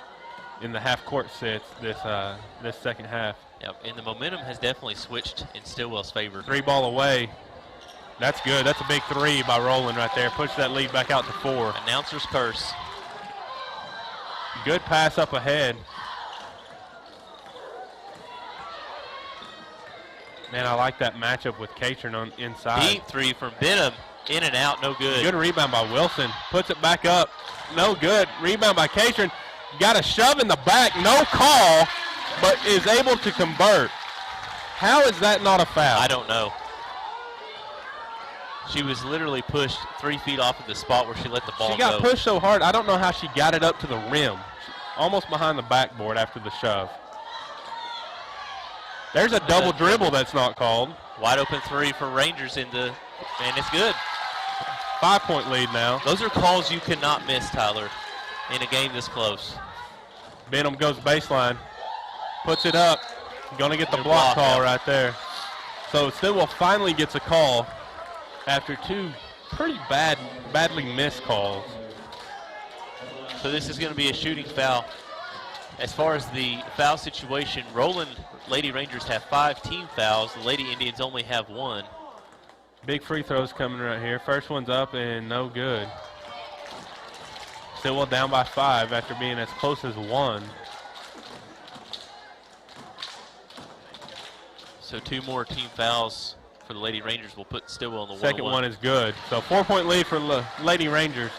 in the half-court sets this second half. Yep, and the momentum has definitely switched in Stilwell's favor. 3 ball away. That's good. That's a big 3 by Roland right there. Push that lead back out to 4. Announcer's curse. Good pass up ahead. Man, I like that matchup with Catron on inside. Deep 3 from Benham. In and out, no good. Good rebound by Wilson. Puts it back up. No good. Rebound by Catron. Got a shove in the back. No call, but is able to convert. How is that not a foul? I don't know. She was literally pushed 3 feet off of the spot where she let the ball go. She got pushed so hard, I don't know how she got it up to the rim. Almost behind the backboard after the shove. There's a double dribble that's not called. Wide open 3 for Rangers and it's good. 5-point lead now. Those are calls you cannot miss, Tyler, in a game this close. Benham goes baseline. Puts it up. Gonna get the block call right there. So Stilwell finally gets a call after 2 pretty badly missed calls. So this is going to be a shooting foul. As far as the foul situation, Roland Lady Rangers have 5 team fouls. The Lady Indians only have 1. Big free throws coming right here. First one's up and no good. Stilwell down by 5 after being as close as 1. So 2 more team fouls for the Lady Rangers will put Stilwell in the 1-1. Second one is good. So 4-point lead for Lady Rangers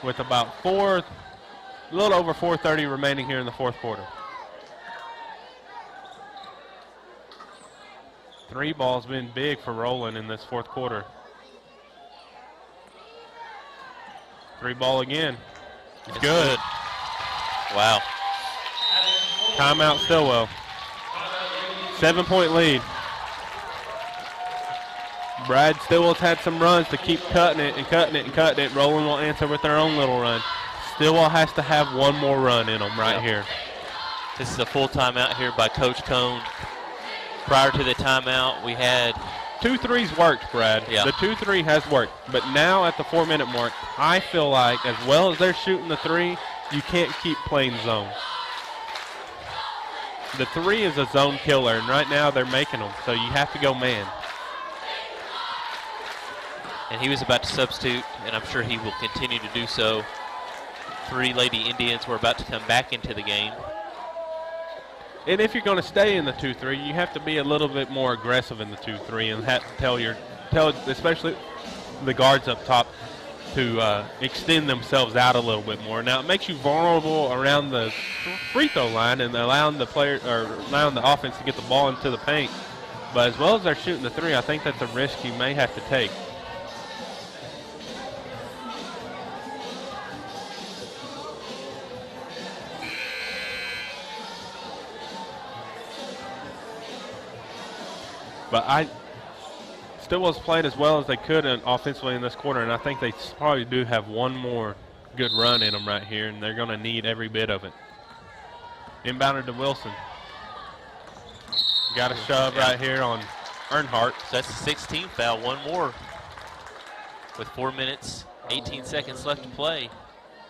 with about a little over 4:30 remaining here in the fourth quarter. 3 ball's been big for Roland in this fourth quarter. 3 ball again. It's good. Wow. Timeout Stilwell. 7-point lead. Brad Stilwell's had some runs to keep cutting it and cutting it and cutting it. Roland will answer with their own little run. Stilwell has to have one more run in them right here. This is a full timeout here by Coach Cone. Prior to the timeout, we had 2 threes worked, Brad. Yeah. The 2-3 has worked. But now at the 4-minute mark, I feel like as well as they're shooting the 3, you can't keep playing zone. The 3 is a zone killer, and right now they're making them, so you have to go man. And he was about to substitute, and I'm sure he will continue to do so. 3 Lady Indians were about to come back into the game. And if you're going to stay in the 2-3, you have to be a little bit more aggressive in the 2-3 and have to tell especially the guards up top to extend themselves out a little bit more. Now it makes you vulnerable around the free throw line and allowing the offense to get the ball into the paint. But as well as they're shooting the 3, I think that's a risk you may have to take. But Stilwell's played as well as they could offensively in this quarter, and I think they probably do have one more good run in them right here, and they're going to need every bit of it. Inbounded to Wilson. Got a shove right here on Earnhardt. So that's the 16th foul, one more with 4 minutes, 18 seconds left to play.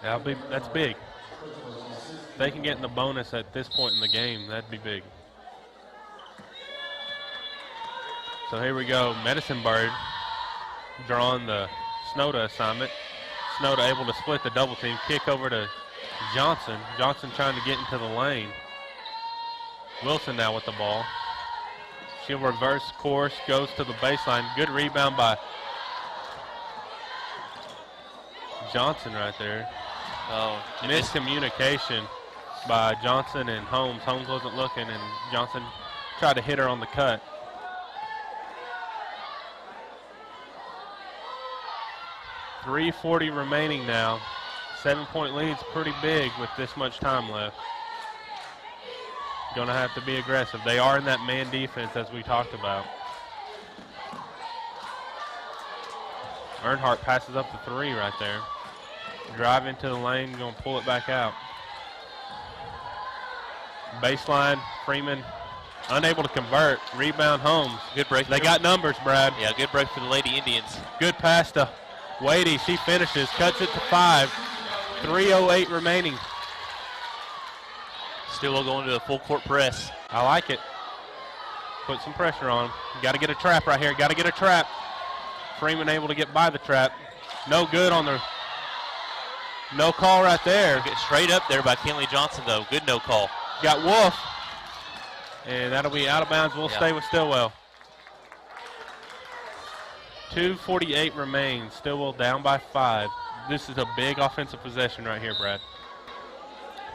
That's big. If they can get in the bonus at this point in the game, that'd be big. So here we go, Medicine Bird drawing the Snowda assignment. Snowda able to split the double team, kick over to Johnson. Johnson trying to get into the lane. Wilson now with the ball. She'll reverse course, goes to the baseline. Good rebound by Johnson right there. Oh, miscommunication by Johnson and Holmes. Holmes wasn't looking, and Johnson tried to hit her on the cut. .340 remaining now. 7-point lead's pretty big with this much time left. Gonna have to be aggressive. They are in that man defense as we talked about. Earnhardt passes up the 3 right there. Drive into the lane, gonna pull it back out. Baseline, Freeman unable to convert. Rebound, Holmes. Good break. They got numbers, Brad. Yeah, good break for the Lady Indians. Good pass to Wadey. She finishes, cuts it to 5. 3:08 remaining. Stilwell going to a full court press. I like it. Put some pressure on. Got to get a trap right here. Got to get a trap. Freeman able to get by the trap. No good on the. No call right there. Get straight up there by Kenley Johnson, though. Good no call. Got Wolf. And that'll be out of bounds. We'll stay with Stilwell. 2:48 remains. Stilwell down by 5. This is a big offensive possession right here, Brad.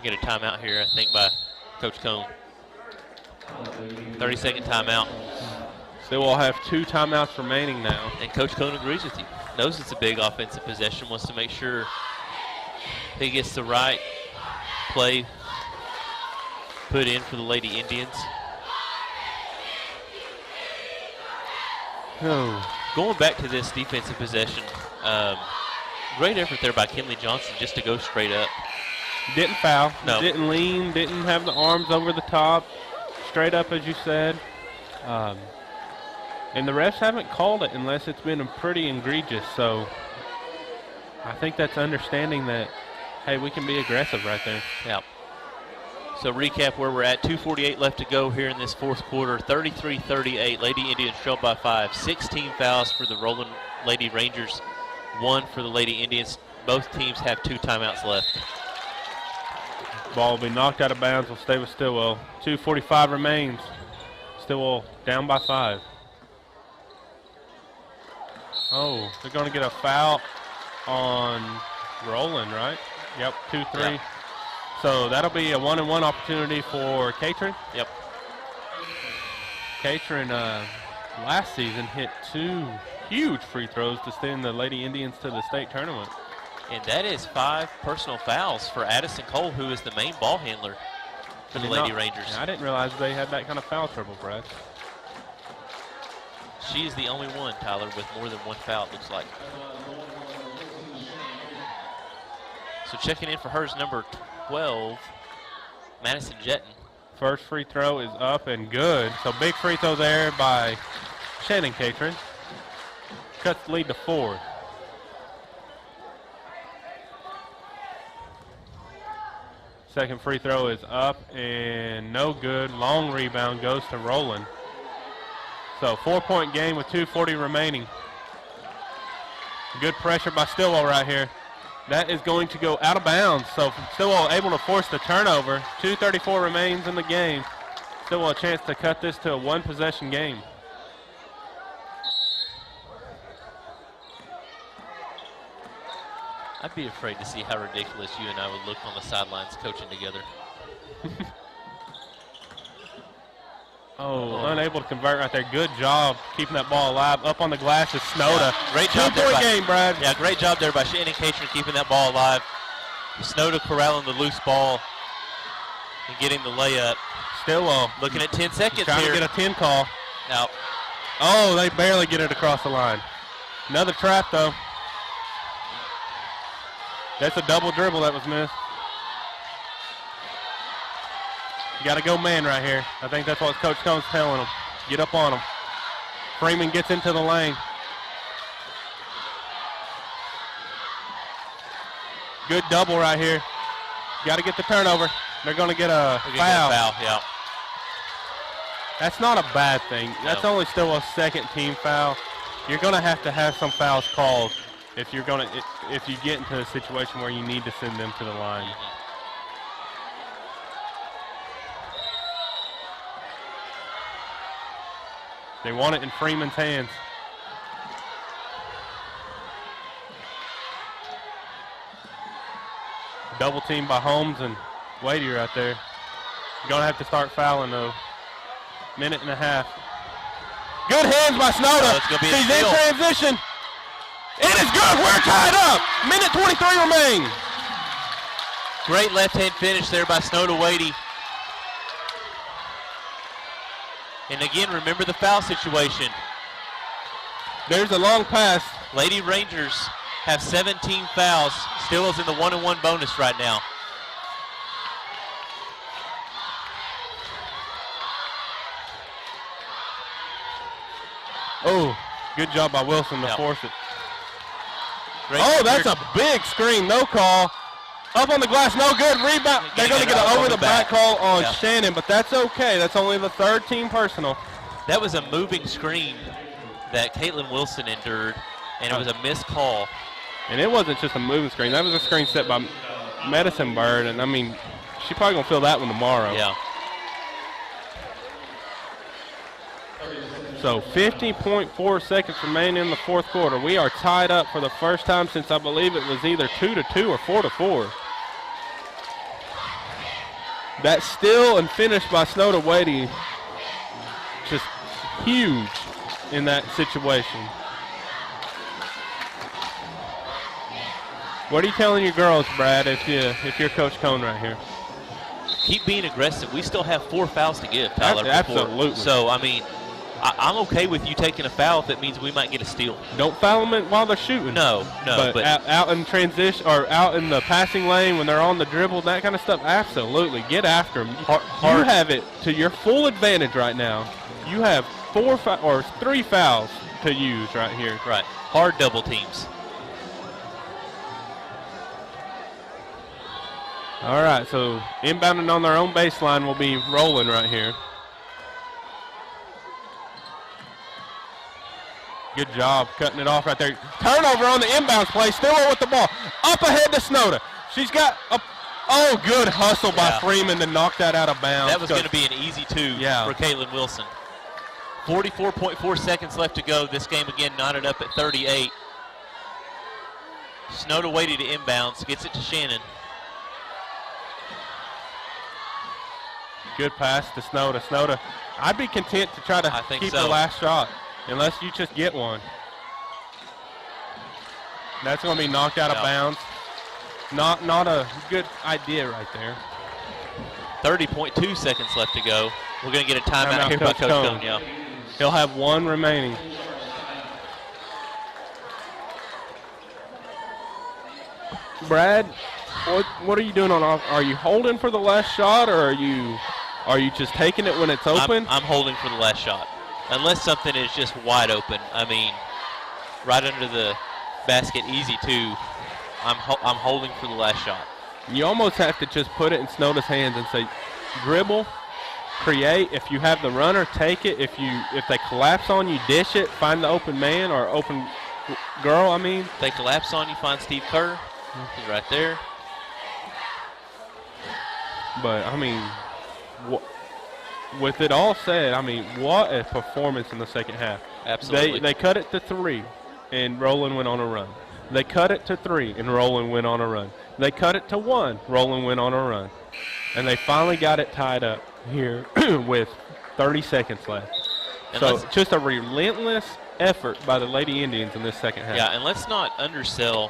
Get a timeout here, I think, by Coach Cone. 30-second timeout. Stilwell have 2 timeouts remaining now. And Coach Cone agrees with you. Knows it's a big offensive possession, wants to make sure he gets the right play put in for the Lady Indians. Going back to this defensive possession, great effort there by Kenley Johnson just to go straight up. Didn't foul. No. Didn't lean. Didn't have the arms over the top. Straight up, as you said. And the refs haven't called it unless it's been pretty egregious. So I think that's understanding that, hey, we can be aggressive right there. Yeah. So recap where we're at. 2:48 left to go here in this fourth quarter. 33-38. Lady Indians trail by 5. 16 fouls for the Roland Lady Rangers. 1 for the Lady Indians. Both teams have 2 timeouts left. Ball will be knocked out of bounds. We'll stay with Stilwell. 2:45 remains. Stilwell down by 5. Oh, they're going to get a foul on Roland, right? Yep, 2-3. Yep. So that'll be a 1-and-1 opportunity for Catron. Yep. Catron last season hit 2 huge free throws to send the Lady Indians to the state tournament. And that is 5 personal fouls for Addison Cole, who is the main ball handler for the Lady Rangers. I didn't realize they had that kind of foul trouble, Brad. She is the only one, Tyler, with more than 1 foul, it looks like. So checking in for hers, number 12, Madison Jetton. First free throw is up and good. So big free throw there by Shannon Catron. Cuts the lead to 4. Second free throw is up and no good. Long rebound goes to Roland. So 4-point game with 2:40 remaining. Good pressure by Stilwell right here. That is going to go out of bounds. So Stilwell able to force the turnover. 2:34 remains in the game. Still a chance to cut this to a one-possession game. I'd be afraid to see how ridiculous you and I would look on the sidelines coaching together. Unable to convert right there. Good job keeping that ball alive. Up on the glass is Snoda. Yeah, great job there. Two-point game, Brad. Yeah, great job there by Shannon Catron keeping that ball alive. Snoda corralling the loose ball and getting the layup. Stilwell looking at 10 seconds trying here. to get a 10 call. Now, oh, they barely get it across the line. Another trap, though. That's a double dribble that was missed. You got to go man right here. I think that's what Coach Cohn's telling them. Get up on them. Freeman gets into the lane. Good double right here. Got to get the turnover. They're going to get a foul. Yeah. That's not a bad thing. That's only still a second team foul. You're going to have some fouls called if you get into a situation where you need to send them to the line. They want it in Freeman's hands. Double team by Holmes and Wadey right there. You're going to have to start fouling, though. Minute and a half. Good hands by Snoda. He's in transition. It is good. We're tied up. Minute 23 remain. Great left-hand finish there by Snoda Wadey. And again, remember the foul situation. There's a long pass. Lady Rangers have 17 fouls. Stilwell's in the 1-on-1 bonus right now. Oh, good job by Wilson to force it. Great that's a big screen. No call. Up on the glass, no good. Rebound. They're going to get an over-the-back call on Shannon, but that's okay. That's only the third team personal. That was a moving screen that Caitlin Wilson endured, and it was a missed call. And it wasn't just a moving screen. That was a screen set by Medicine Bird, and, I mean, she's probably going to feel that one tomorrow. Yeah. So 50.4 seconds remain in the fourth quarter. We are tied up for the first time since I believe it was either 2-2 or 4-4. That steal and finish by Snoda Wadey, just huge in that situation. What are you telling your girls, Brad, if you're Coach Cohn right here? Keep being aggressive. We still have 4 fouls to give, Tyler. Absolutely. So, I mean, I'm okay with you taking a foul if it means we might get a steal. Don't foul them while they're shooting. No. But out in transition or out in the passing lane when they're on the dribble, that kind of stuff, absolutely. Get after them. You have it to your full advantage right now. You have 3 fouls to use right here. Right. Hard double teams. All right, so inbounding on their own baseline will be Roland right here. Good job cutting it off right there. Turnover on the inbounds play. Stilwell with the ball. Up ahead to Snoda. She's got a good hustle by Freeman to knock that out of bounds. That was going to be an easy 2 for Caitlin Wilson. 44.4 seconds left to go. This game again knotted up at 38. Snoda Wadey to inbounds. Gets it to Shannon. Good pass to Snoda. Snoda, I'd be content to try to keep the last shot. Unless you just get one. That's going to be knocked out of bounds. Not a good idea right there. 30.2 seconds left to go. We're going to get a timeout here by Coach Cohn. Yeah. He'll have 1 remaining. Brad, what are you doing on off? Are you holding for the last shot, or are you just taking it when it's open? I'm holding for the last shot. Unless something is just wide open. I mean, right under the basket, easy 2. I'm holding for the last shot. You almost have to just put it in Snoda's hands and say, dribble, create. If you have the runner, take it. If they collapse on you, dish it. Find the open man or open girl. I mean, if they collapse on you, find Steve Kerr. He's right there. But I mean, with it all said, I mean, what a performance in the second half. Absolutely. They cut it to 3, and Roland went on a run. They cut it to 3, and Roland went on a run. They cut it to 1, Roland went on a run. And they finally got it tied up here with 30 seconds left. And so just a relentless effort by the Lady Indians in this second half. Yeah, and let's not undersell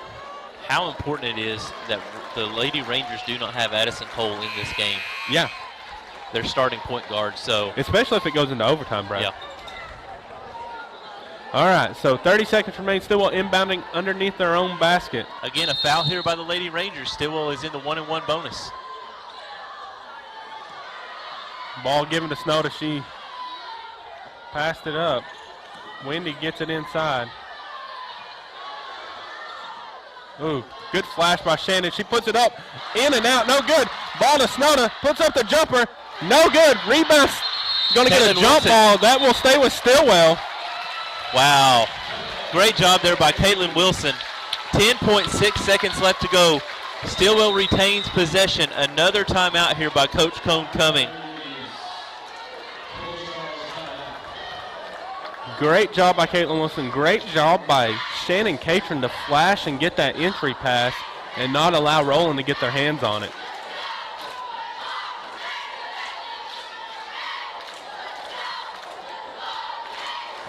how important it is that the Lady Rangers do not have Addison Cole in this game. Yeah. Their starting point guard, so. Especially if it goes into overtime, Brad. Yeah. All right, so 30 seconds remain. Stilwell inbounding underneath their own basket. Again, a foul here by the Lady Rangers. Stilwell is in the 1-and-1 bonus. Ball given to Snowden. She passed it up. Wendy gets it inside. Ooh, good flash by Shannon. She puts it up, in and out, no good. Ball to Snowden, puts up the jumper, no good. Rebound, going to get a jump ball. That will stay with Stilwell. Wow, great job there by Caitlin Wilson. 10.6 seconds left to go. Stilwell retains possession. Another timeout here by Coach Cone coming. Great job by Caitlin Wilson. Great job by Shannon Catron to flash and get that entry pass and not allow Roland to get their hands on it.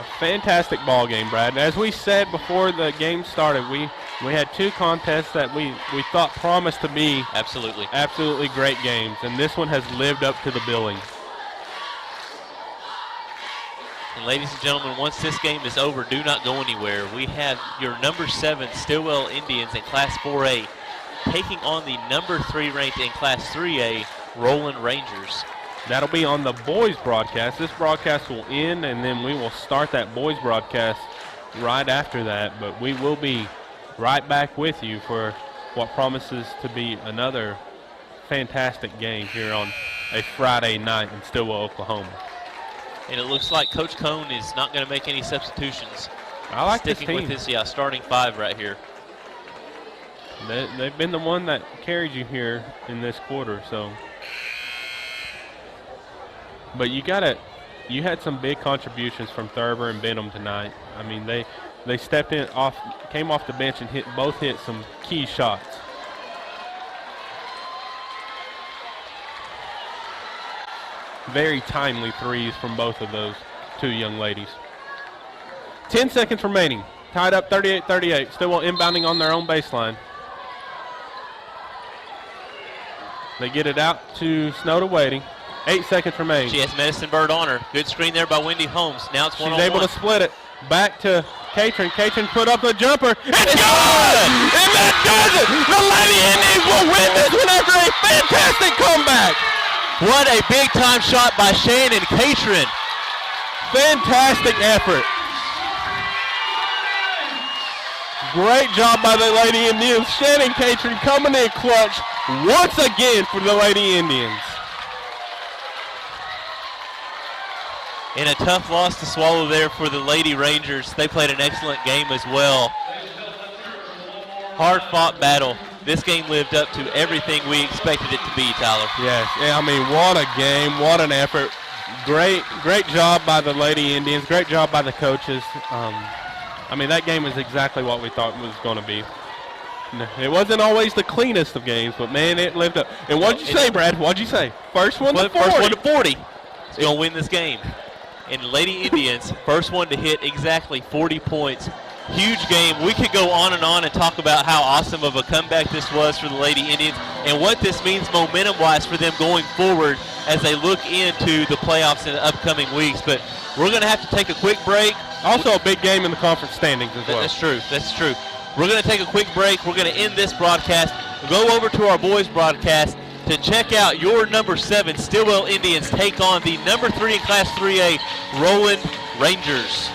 A fantastic ball game, Brad. As we said before the game started, we had 2 contests that we thought promised to be absolutely great games, and this one has lived up to the billing. And ladies and gentlemen, once this game is over, do not go anywhere. We have your number 7 Stilwell Indians in Class 4A taking on the number 3 ranked in Class 3A Roland Rangers. That'll be on the boys broadcast. This broadcast will end, and then we will start that boys broadcast right after that. But we will be right back with you for what promises to be another fantastic game here on a Friday night in Stilwell, Oklahoma. And it looks like Coach Cone is not going to make any substitutions. I like this Sticking team. with his starting 5 right here. They've been the one that carried you here in this quarter, so. But you had some big contributions from Thurber and Benham tonight. I mean, they stepped in came off the bench and both hit some key shots. Very timely threes from both of those 2 young ladies. 10 seconds remaining. Tied up 38-38. Stilwell inbounding on their own baseline. They get it out to Snowden waiting. 8 seconds remaining. She has Medicine Bird on her. Good screen there by Wendy Holmes. Now it's one-on-one. She's able to split it. Back to Catron. Catron put up a jumper. It's good! And that does it! The Lady Indians will win this one after a fantastic comeback. What a big-time shot by Shannon Catron. Fantastic effort. Great job by the Lady Indians. Shannon Catron coming in clutch once again for the Lady Indians. And a tough loss to swallow there for the Lady Rangers. They played an excellent game as well. Hard-fought battle. This game lived up to everything we expected it to be, Tyler. Yes, I mean, what a game, what an effort. Great job by the Lady Indians. Great job by the coaches. I mean, that game was exactly what we thought it was going to be. It wasn't always the cleanest of games, but, man, it lived up. And what'd you say, Brad? What'd you say? First one to 40. First one to 40 is going to win this game. And Lady Indians, first one to hit exactly 40 points. Huge game. We could go on and talk about how awesome of a comeback this was for the Lady Indians and what this means momentum-wise for them going forward as they look into the playoffs in the upcoming weeks. But we're going to have to take a quick break. Also a big game in the conference standings as well. That's true. That's true. We're going to take a quick break. We're going to end this broadcast. Go over to our boys broadcast to check out your number 7 Stilwell Indians take on the number 3 in Class 3A Roland Rangers.